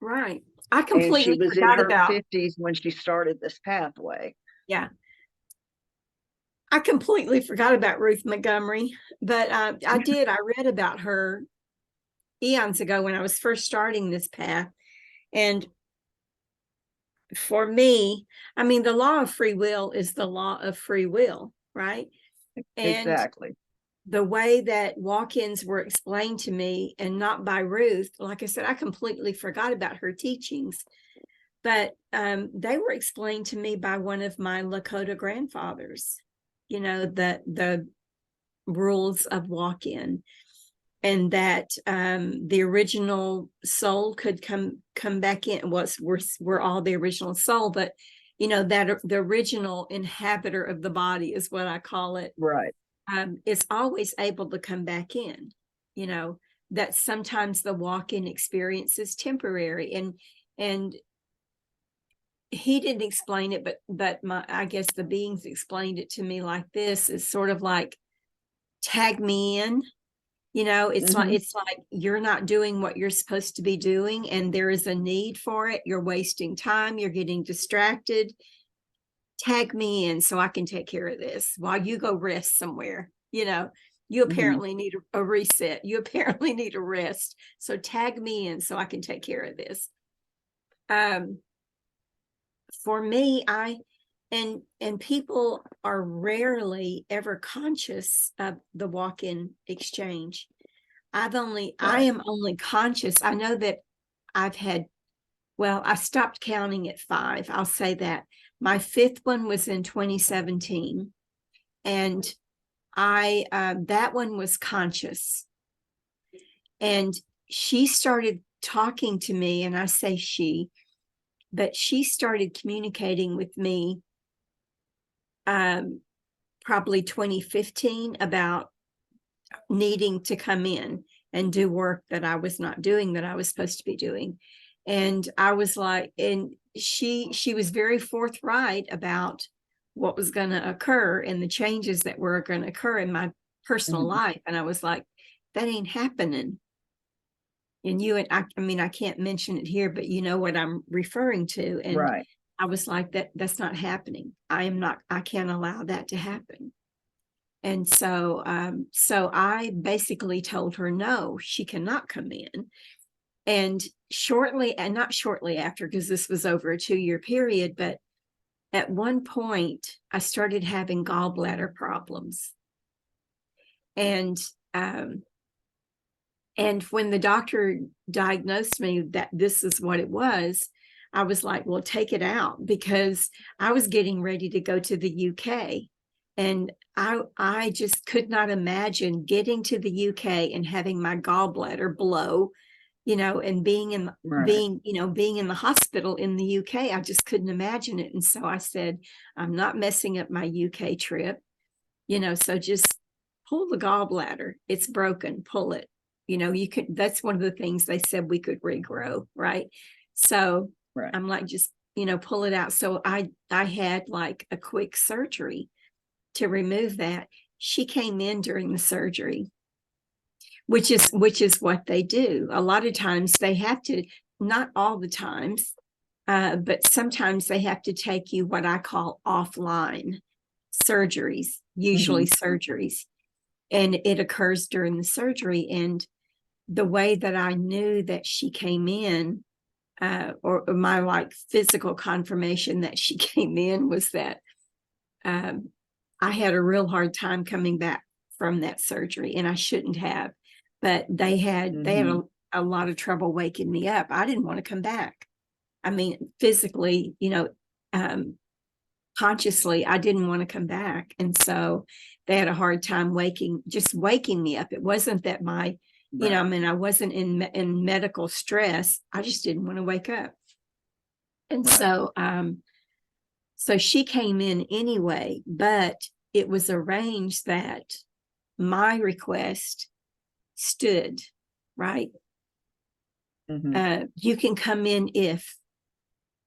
Right. I And she completely was in forgot her about, 50s when she started this pathway. yeah. I completely forgot about Ruth Montgomery, but I read about her eons ago when I was first starting this path. And for me, I mean, the law of free will is the law of free will, right? And Exactly. the way that walk-ins were explained to me, and not by Ruth, like I said, I completely forgot about her teachings, but they were explained to me by one of my Lakota grandfathers, you know, the rules of walk-in, and that the original soul could come back in. We're all the original soul, but you know that the original inhabitor of the body is what I call it. Right. Is always able to come back in. You know, that sometimes the walk-in experience is temporary, and he didn't explain it, but I guess the beings explained it to me like this: is sort of like, tag me in. You know, it's like you're not doing what you're supposed to be doing, and there is a need for it. You're wasting time. You're getting distracted. Tag me in so I can take care of this while you go rest somewhere. You know, you apparently need a reset. You apparently need a rest. So tag me in so I can take care of this. For me, and people are rarely ever conscious of the walk-in exchange. I am only conscious. I know that I've had, well, I stopped counting at 5. I'll say that. My 5th one was in 2017. And that one was conscious. And she started talking to me, and I say she, but she started communicating with me probably 2015 about needing to come in and do work that I was not doing, that I was supposed to be doing. And I was like, and she was very forthright about what was going to occur and the changes that were going to occur in my personal life. And I was like, that ain't happening. And you and I mean, I can't mention it here, but you know what I'm referring to. And Right. I was like, that's not happening. I can't allow that to happen. And so I basically told her, no, she cannot come in. And not shortly after, because this was over a 2-year period, but at one point I started having gallbladder problems. And when the doctor diagnosed me that this is what it was, I was like, well, take it out, because I was getting ready to go to the UK. And I just could not imagine getting to the UK and having my gallbladder blow, and being in the hospital in the UK. I just couldn't imagine it. And so I said, I'm not messing up my UK trip, so just pull the gallbladder. It's broken, pull it. That's one of the things they said we could regrow, right? So Right. I'm like, just, pull it out. So I had like a quick surgery to remove that. She came in during the surgery, which is what they do. A lot of times they have to, not all the times, but sometimes they have to take you what I call offline surgeries, usually surgeries. And it occurs during the surgery. And the way that I knew that she came in, or my like physical confirmation that she came in, was that I had a real hard time coming back from that surgery, and I shouldn't have. But they had a lot of trouble waking me up. I didn't want to come back. I mean, physically, consciously, I didn't want to come back. And so they had a hard time waking me up. It wasn't that I wasn't in medical stress. I just didn't want to wake up. And so she came in anyway, but it was arranged that my request stood, right? You can come in if,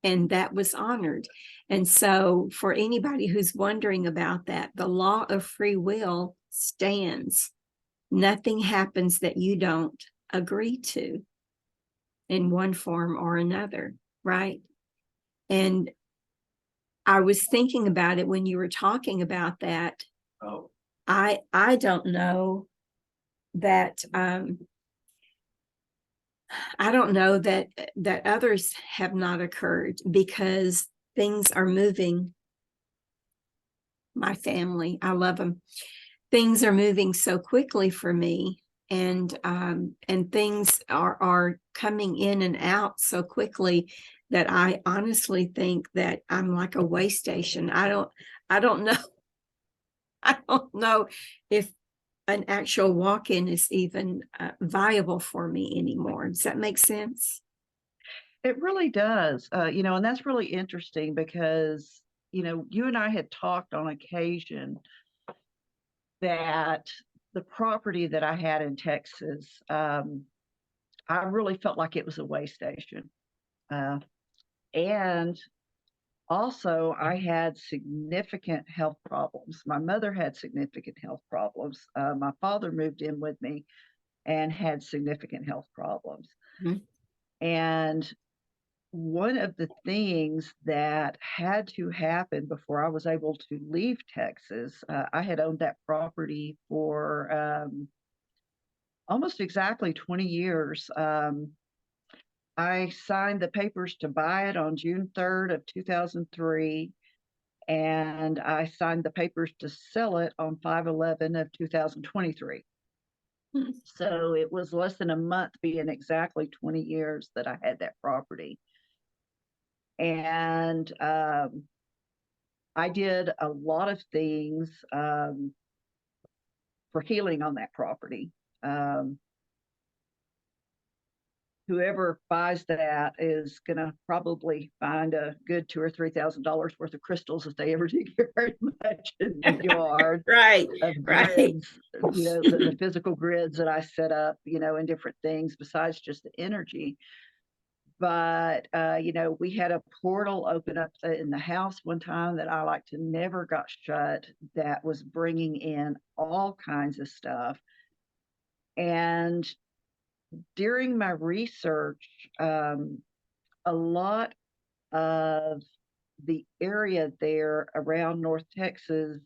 and that was honored. And so for anybody who's wondering about that, the law of free will stands. Nothing happens that you don't agree to in one form or another, right? And I was thinking about it when you were talking about that. Oh. I don't know that that others have not occurred, because things are moving. My family, I love them. Things are moving so quickly for me, and things are coming in and out so quickly that I honestly think that I'm like a way station. I don't know. I don't know if an actual walk-in is even viable for me anymore. Does that make sense? It really does. And that's really interesting because, you and I had talked on occasion that the property that I had in Texas, I really felt like it was a way station. And also, I had significant health problems. My mother had significant health problems. My father moved in with me and had significant health problems. And one of the things that had to happen before I was able to leave Texas, I had owned that property for almost exactly 20 years. I signed the papers to buy it on June 3rd of 2003, and I signed the papers to sell it on 5/11 of 2023. So it was less than a month, being exactly 20 years, that I had that property. And I did a lot of things for healing on that property. Whoever buys that is going to probably find a good $2,000 or $3,000 worth of crystals if they ever do get very much in the yard. Right, of right. grids, the physical grids that I set up, and different things besides just the energy. But, we had a portal open up in the house one time that I like to never got shut that was bringing in all kinds of stuff. And during my research, a lot of the area there around North Texas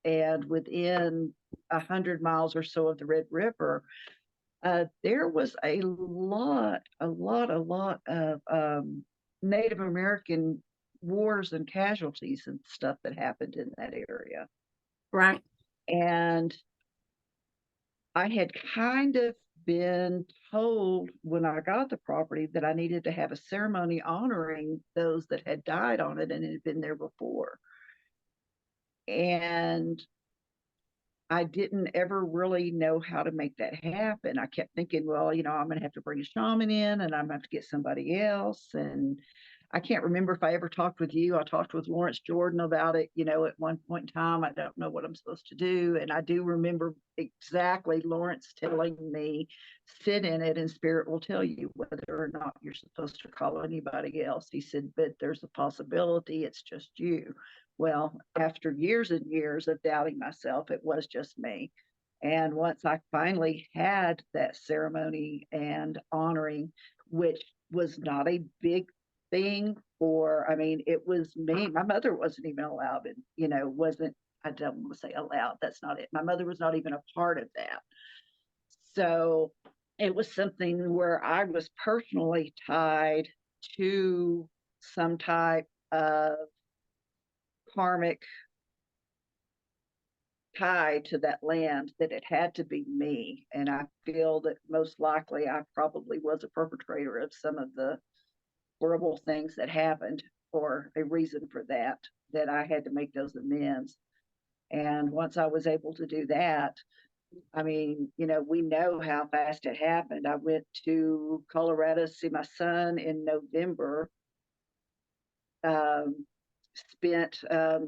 and within 100 miles or so of the Red River, there was a lot of Native American wars and casualties and stuff that happened in that area. Right. And I had kind of been told when I got the property that I needed to have a ceremony honoring those that had died on it and had been there before. And I didn't ever really know how to make that happen. I kept thinking, well, I'm going to have to bring a shaman in and I'm going to have to get somebody else. And I can't remember if I ever talked with you. I talked with Lawrence Jordan about it, at one point in time. I don't know what I'm supposed to do. And I do remember exactly Lawrence telling me, sit in it and spirit will tell you whether or not you're supposed to call anybody else. He said, but there's a possibility it's just you. Well, after years and years of doubting myself, it was just me. And once I finally had that ceremony and honoring, which was not a big thing it was me. My mother wasn't even allowed, and, wasn't, I don't want to say allowed, that's not it. My mother was not even a part of that. So it was something where I was personally tied to some type of karmic tie to that land, that it had to be me. And I feel that most likely I probably was a perpetrator of some of the horrible things that happened, for a reason for that I had to make those amends. And once I was able to do that, we know how fast it happened. I went to Colorado to see my son in November, spent a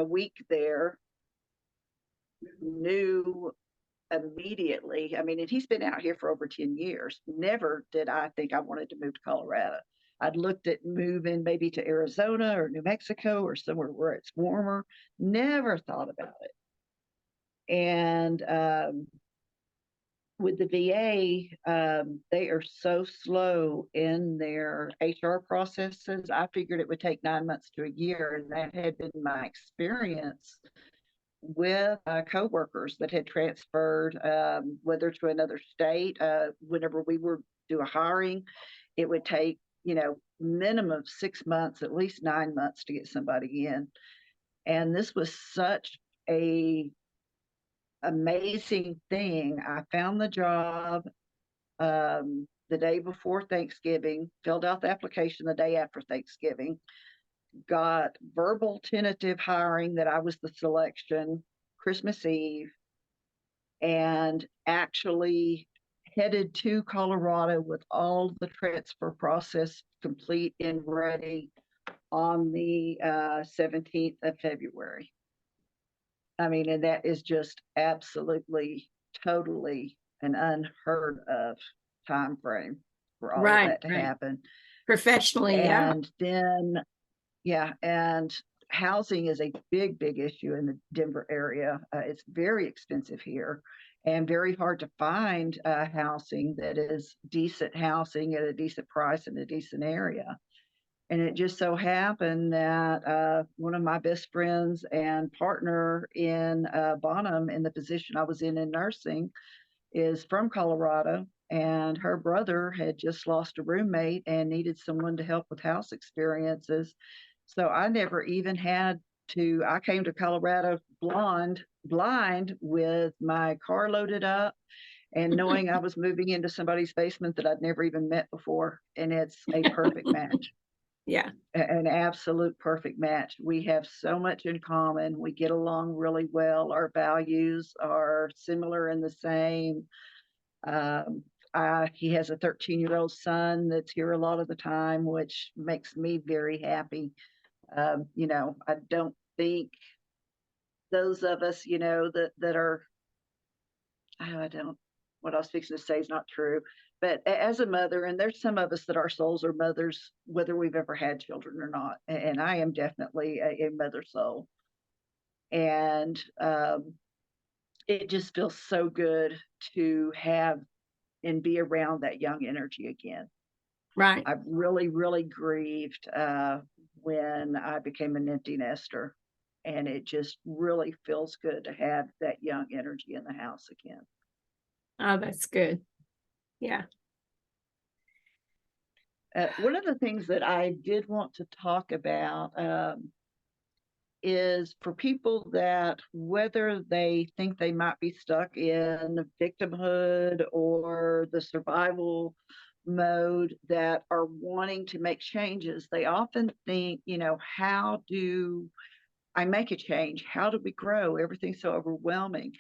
week there, knew immediately. And he's been out here for over 10 years. Never did I think I wanted to move to Colorado. I'd looked at moving maybe to Arizona or New Mexico or somewhere where it's warmer. Never thought about it. And with the VA, they are so slow in their HR processes. I figured it would take 9 months to a year, and that had been my experience with coworkers that had transferred, whether to another state. Whenever we were do a hiring, it would take, minimum 6 months, at least 9 months to get somebody in. And this was such a amazing thing. I found the job the day before Thanksgiving, filled out the application the day after Thanksgiving, got verbal tentative hiring that I was the selection Christmas Eve, and actually headed to Colorado with all the transfer process complete and ready on the 17th of February. And that is just absolutely, totally an unheard of time frame for all of that to happen. Professionally, and then and housing is a big issue in the Denver area. It's very expensive here and very hard to find housing that is decent housing at a decent price in a decent area. And it just so happened that one of my best friends and partner in Bonham, in the position I was in nursing, is from Colorado, and her brother had just lost a roommate and needed someone to help with house experiences. So I never even had to, I came to Colorado blind with my car loaded up and knowing I was moving into somebody's basement that I'd never even met before. And it's a perfect match. Yeah. An absolute perfect match. We have so much in common. We get along really well. Our values are similar and the same. He has a 13-year-old son that's here a lot of the time, which makes me very happy. I don't think those of us, that are, I don't what I was fixing to say is not true. But as a mother, and there's some of us that our souls are mothers, whether we've ever had children or not. And I am definitely a mother soul. And it just feels so good to have and be around that young energy again. Right. I've really, really grieved when I became an empty nester. And it just really feels good to have that young energy in the house again. Oh, that's good. Yeah. One of the things that I did want to talk about is for people that, whether they think they might be stuck in victimhood or the survival mode, that are wanting to make changes, they often think, how do I make a change? How do we grow? Everything's so overwhelming.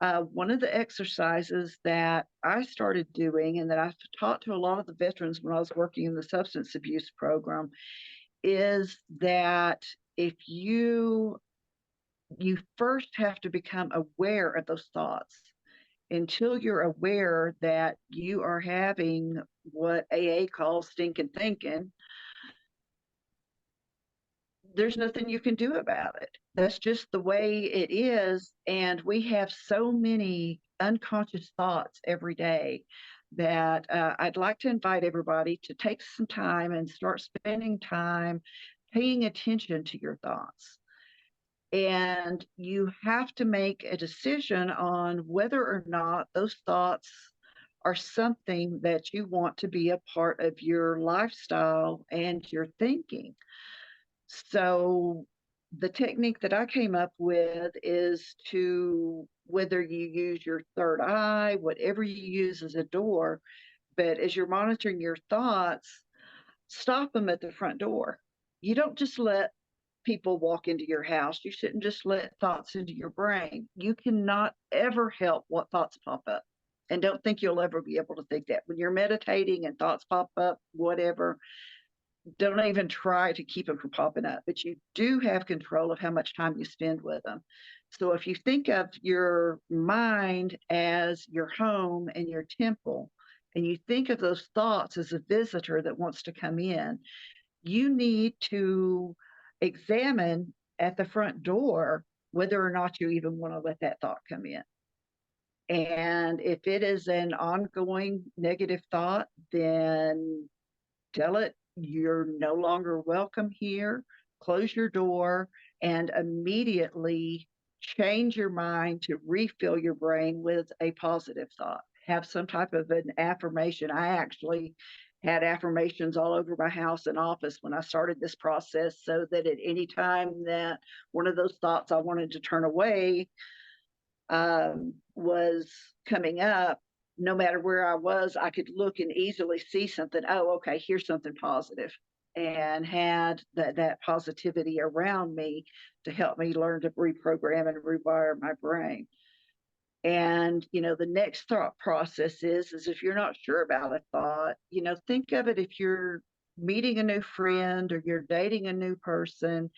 One of the exercises that I started doing and that I've taught to a lot of the veterans when I was working in the substance abuse program is that if you first have to become aware of those thoughts. Until you're aware that you are having what AA calls stinking thinking, there's nothing you can do about it. That's just the way it is. And we have so many unconscious thoughts every day that I'd like to invite everybody to take some time and start spending time paying attention to your thoughts. And you have to make a decision on whether or not those thoughts are something that you want to be a part of your lifestyle and your thinking. So the technique that I came up with is to, whether you use your third eye, whatever you use as a door, but as you're monitoring your thoughts, stop them at the front door. You don't just let people walk into your house. You shouldn't just let thoughts into your brain. You cannot ever help what thoughts pop up. And don't think you'll ever be able to think that. When you're meditating and thoughts pop up, whatever, don't even try to keep them from popping up, but you do have control of how much time you spend with them. So if you think of your mind as your home and your temple, and you think of those thoughts as a visitor that wants to come in, you need to examine at the front door whether or not you even want to let that thought come in. And if it is an ongoing negative thought, then tell it you're no longer welcome here, close your door, and immediately change your mind to refill your brain with a positive thought. Have some type of an affirmation. I actually had affirmations all over my house and office when I started this process, so that at any time that one of those thoughts I wanted to turn away was coming up, no matter where I was, I could look and easily see something. Oh, okay, here's something positive, and had that positivity around me to help me learn to reprogram and rewire my brain. And the next thought process is if you're not sure about a thought, think of it if you're meeting a new friend or you're dating a new person,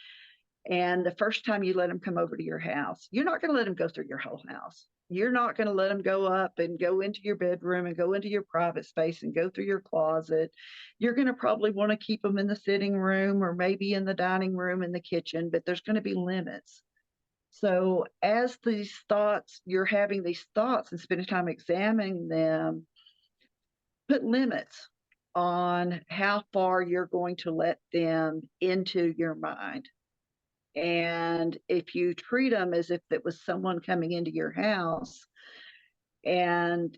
and the first time you let them come over to your house, you're not going to let them go through your whole house. You're not going to let them go up and go into your bedroom and go into your private space and go through your closet. You're going to probably want to keep them in the sitting room or maybe in the dining room, in the kitchen, but there's going to be limits. So as you're having these thoughts and spending time examining them, put limits on how far you're going to let them into your mind. And if you treat them as if it was someone coming into your house, and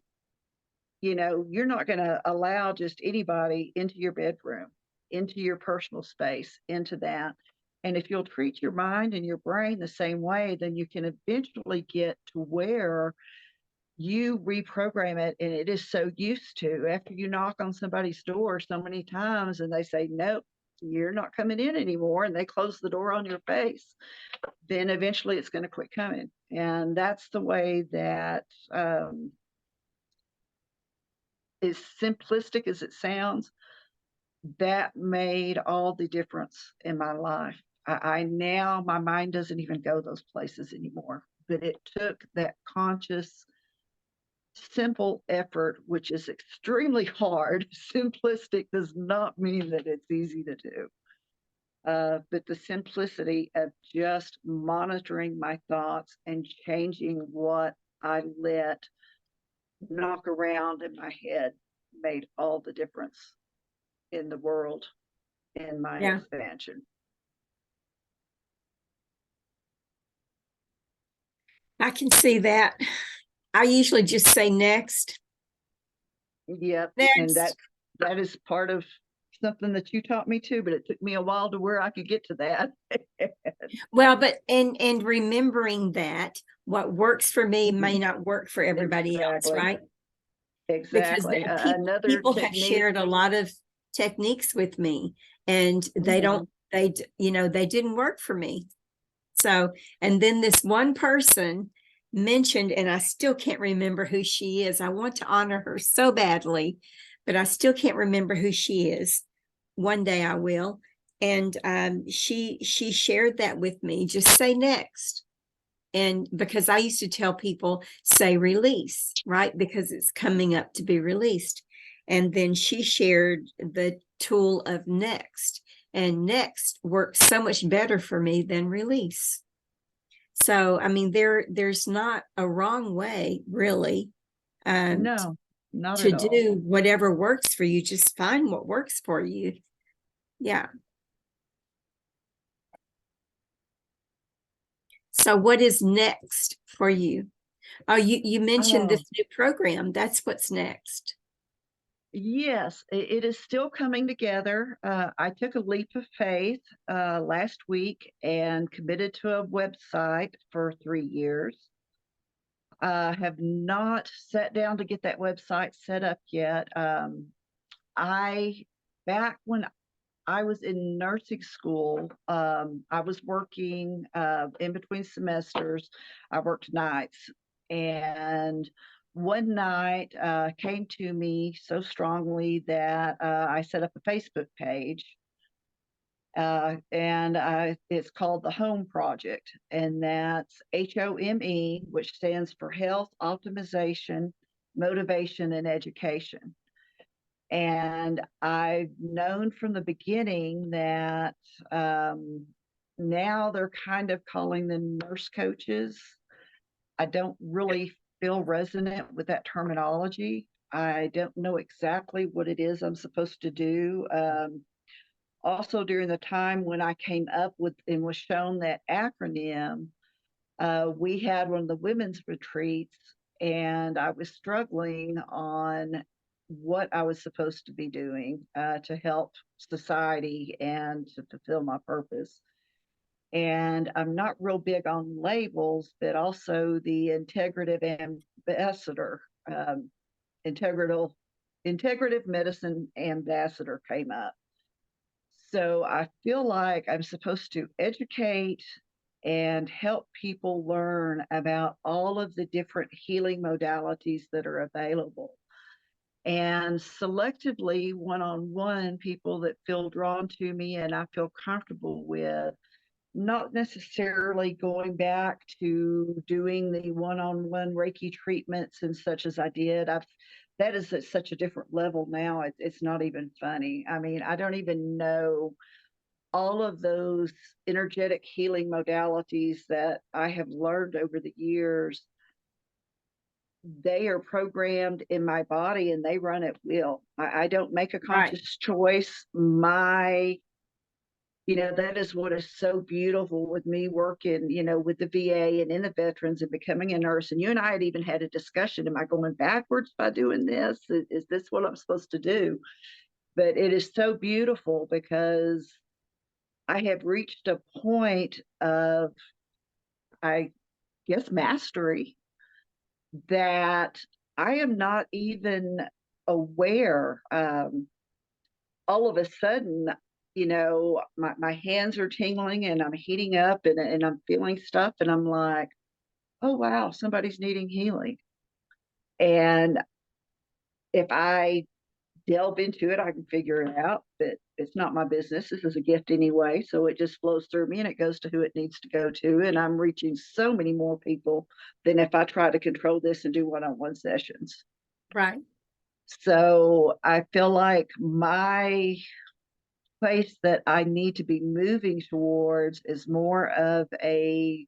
you're not going to allow just anybody into your bedroom, into your personal space, into that. And if you'll treat your mind and your brain the same way, then you can eventually get to where you reprogram it. And it is so used to, after you knock on somebody's door so many times and they say, nope, you're not coming in anymore, and they close the door on your face, then eventually it's going to quit coming. And that's the way that, as simplistic as it sounds, that made all the difference in my life. I now, my mind doesn't even go those places anymore, but it took that conscious simple effort, which is extremely hard. Simplistic does not mean that it's easy to do. But the simplicity of just monitoring my thoughts and changing what I let knock around in my head made all the difference in the world in my Yeah, expansion. I can see that. I usually just say next, Yep, and next. that is part of something that you taught me too, but it took me a while to where I could get to that. Well, but and remembering that what works for me may Mhm. not work for everybody else, Exactly. right? Because Exactly. people Another have technique. shared a lot of techniques with me, and they Mhm. don't, they didn't work for me. So, and then this one person mentioned, and I still can't remember who she is. I want to honor her so badly, but I still can't remember who she is. One day I will. And she shared that with me. Just say next. And because I used to tell people, say release, right? Because it's coming up to be released. And then she shared the tool of next, and next works so much better for me than release. So, I mean, there's not a wrong way, really, um, No, not to at all. do whatever works for you. Just find what works for you. Yeah. So, what is next for you? Oh, you mentioned Oh, this new program. That's what's next. yes, it is still coming together. I took a leap of faith last week and committed to a website for 3 years. Have not sat down to get that website set up yet. I back when I was in nursing school, I was working in between semesters. I worked nights, and one night came to me so strongly that I set up a Facebook page, and it's called the Home Project, and that's HOME, which stands for Health Optimization, Motivation, and Education. And I've known from the beginning that now they're kind of calling them nurse coaches. I don't really feel resonant with that terminology. I don't know exactly what it is I'm supposed to do. Also, during the time when I came up with and was shown that acronym, we had one of the women's retreats, and I was struggling on what I was supposed to be doing to help society and to fulfill my purpose. And I'm not real big on labels, but also the integrative ambassador, integral, integrative medicine ambassador came up. So I feel like I'm supposed to educate and help people learn about all of the different healing modalities that are available. And selectively, one on one, people that feel drawn to me and I feel comfortable with, not necessarily going back to doing the one on one Reiki treatments and such as I did. That is at such a different level now. It's not even funny. I mean, I don't even know all of those energetic healing modalities that I have learned over the years. They are programmed in my body and they run at will. I don't make a Right. conscious choice. That is what is so beautiful with me working, with the VA and in the veterans and becoming a nurse. And you and I had even had a discussion. Am I going backwards by doing this? Is this what I'm supposed to do? But it is so beautiful because I have reached a point of, I guess, mastery that I am not even aware. All of a sudden, my hands are tingling and I'm heating up and I'm feeling stuff. And I'm like, oh, wow, somebody's needing healing. And if I delve into it, I can figure it out, but it's not my business. This is a gift anyway. So it just flows through me and it goes to who it needs to go to. And I'm reaching so many more people than if I try to control this and do one-on-one sessions. Right. So I feel like my place that I need to be moving towards is more of a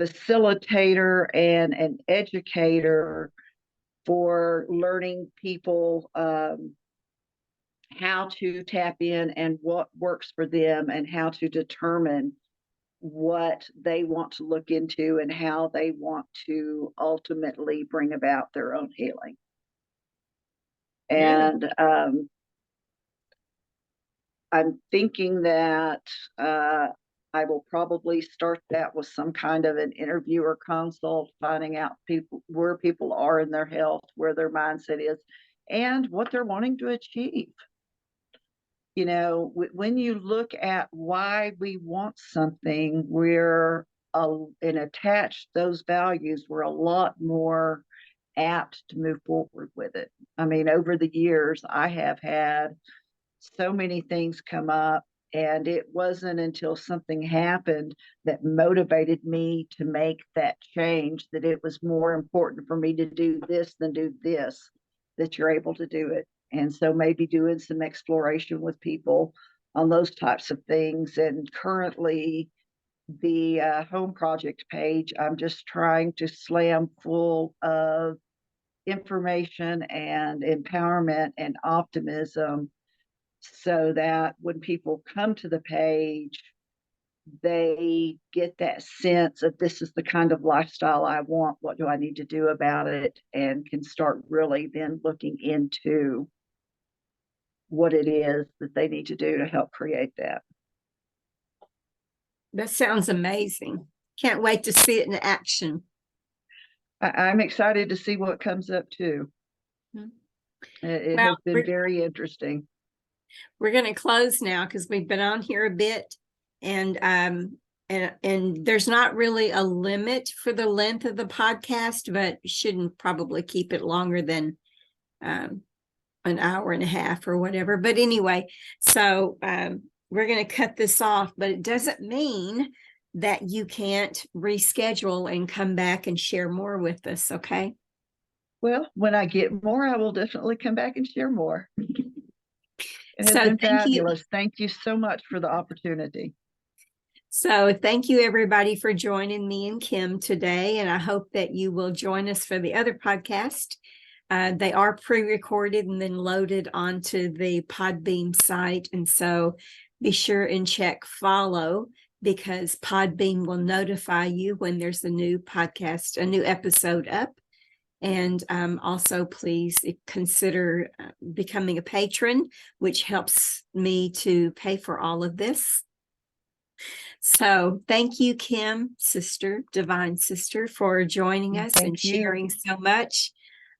facilitator and an educator for learning people how to tap in and what works for them and how to determine what they want to look into and how they want to ultimately bring about their own healing. Really? And I'm thinking that I will probably start that with some kind of an interview or consult, finding out where people are in their health, where their mindset is, and what they're wanting to achieve. You know, when you look at why we want something, and attach those values, we're a lot more apt to move forward with it. I mean, over the years, I have had so many things come up, and it wasn't until something happened that motivated me to make that change, that it was more important for me to do this than do this, that you're able to do it. And so maybe doing some exploration with people on those types of things. And currently, the home project page, I'm just trying to slam full of information and empowerment and optimism, so that when people come to the page, they get that sense of, this is the kind of lifestyle I want. What do I need to do about it? And can start really then looking into what it is that they need to do to help create that. That sounds amazing. Can't wait to see it in action. I'm excited to see what comes up too. It Well, has been very interesting. we're going to close now because we've been on here a bit, and there's not really a limit for the length of the podcast, but you shouldn't probably keep it longer than an hour and a half or whatever. But anyway, so we're going to cut this off, but it doesn't mean that you can't reschedule and come back and share more with us. Okay. Well, when I get more, I will definitely come back and share more. It has So been thank you. fabulous. Thank you so much for the opportunity. So thank you everybody for joining me and Kim today. And I hope that you will join us for the other podcast. They are pre-recorded and then loaded onto the Podbeam site. And so be sure and check follow, because Podbeam will notify you when there's a new podcast, a new episode up. And also, please consider becoming a patron, which helps me to pay for all of this. So thank you, Kim, sister, divine sister, for joining us and sharing so much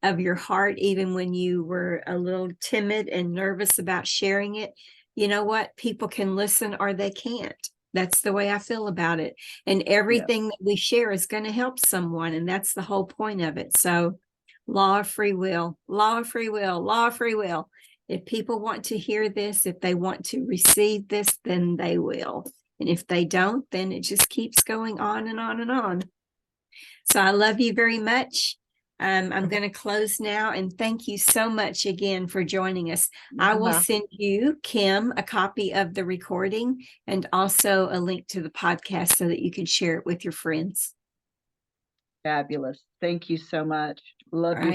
of your heart, even when you were a little timid and nervous about sharing it. You know what? People can listen or they can't. That's the way I feel about it. And everything that we share is going to help someone. And that's the whole point of it. So law of free will, law of free will, law of free will. If people want to hear this, if they want to receive this, then they will. And if they don't, then it just keeps going on and on and on. So I love you very much. I'm going to close now, and thank you so much again for joining us. I will send you, Kim, a copy of the recording and also a link to the podcast so that you can share it with your friends. Fabulous. Thank you so much. Love you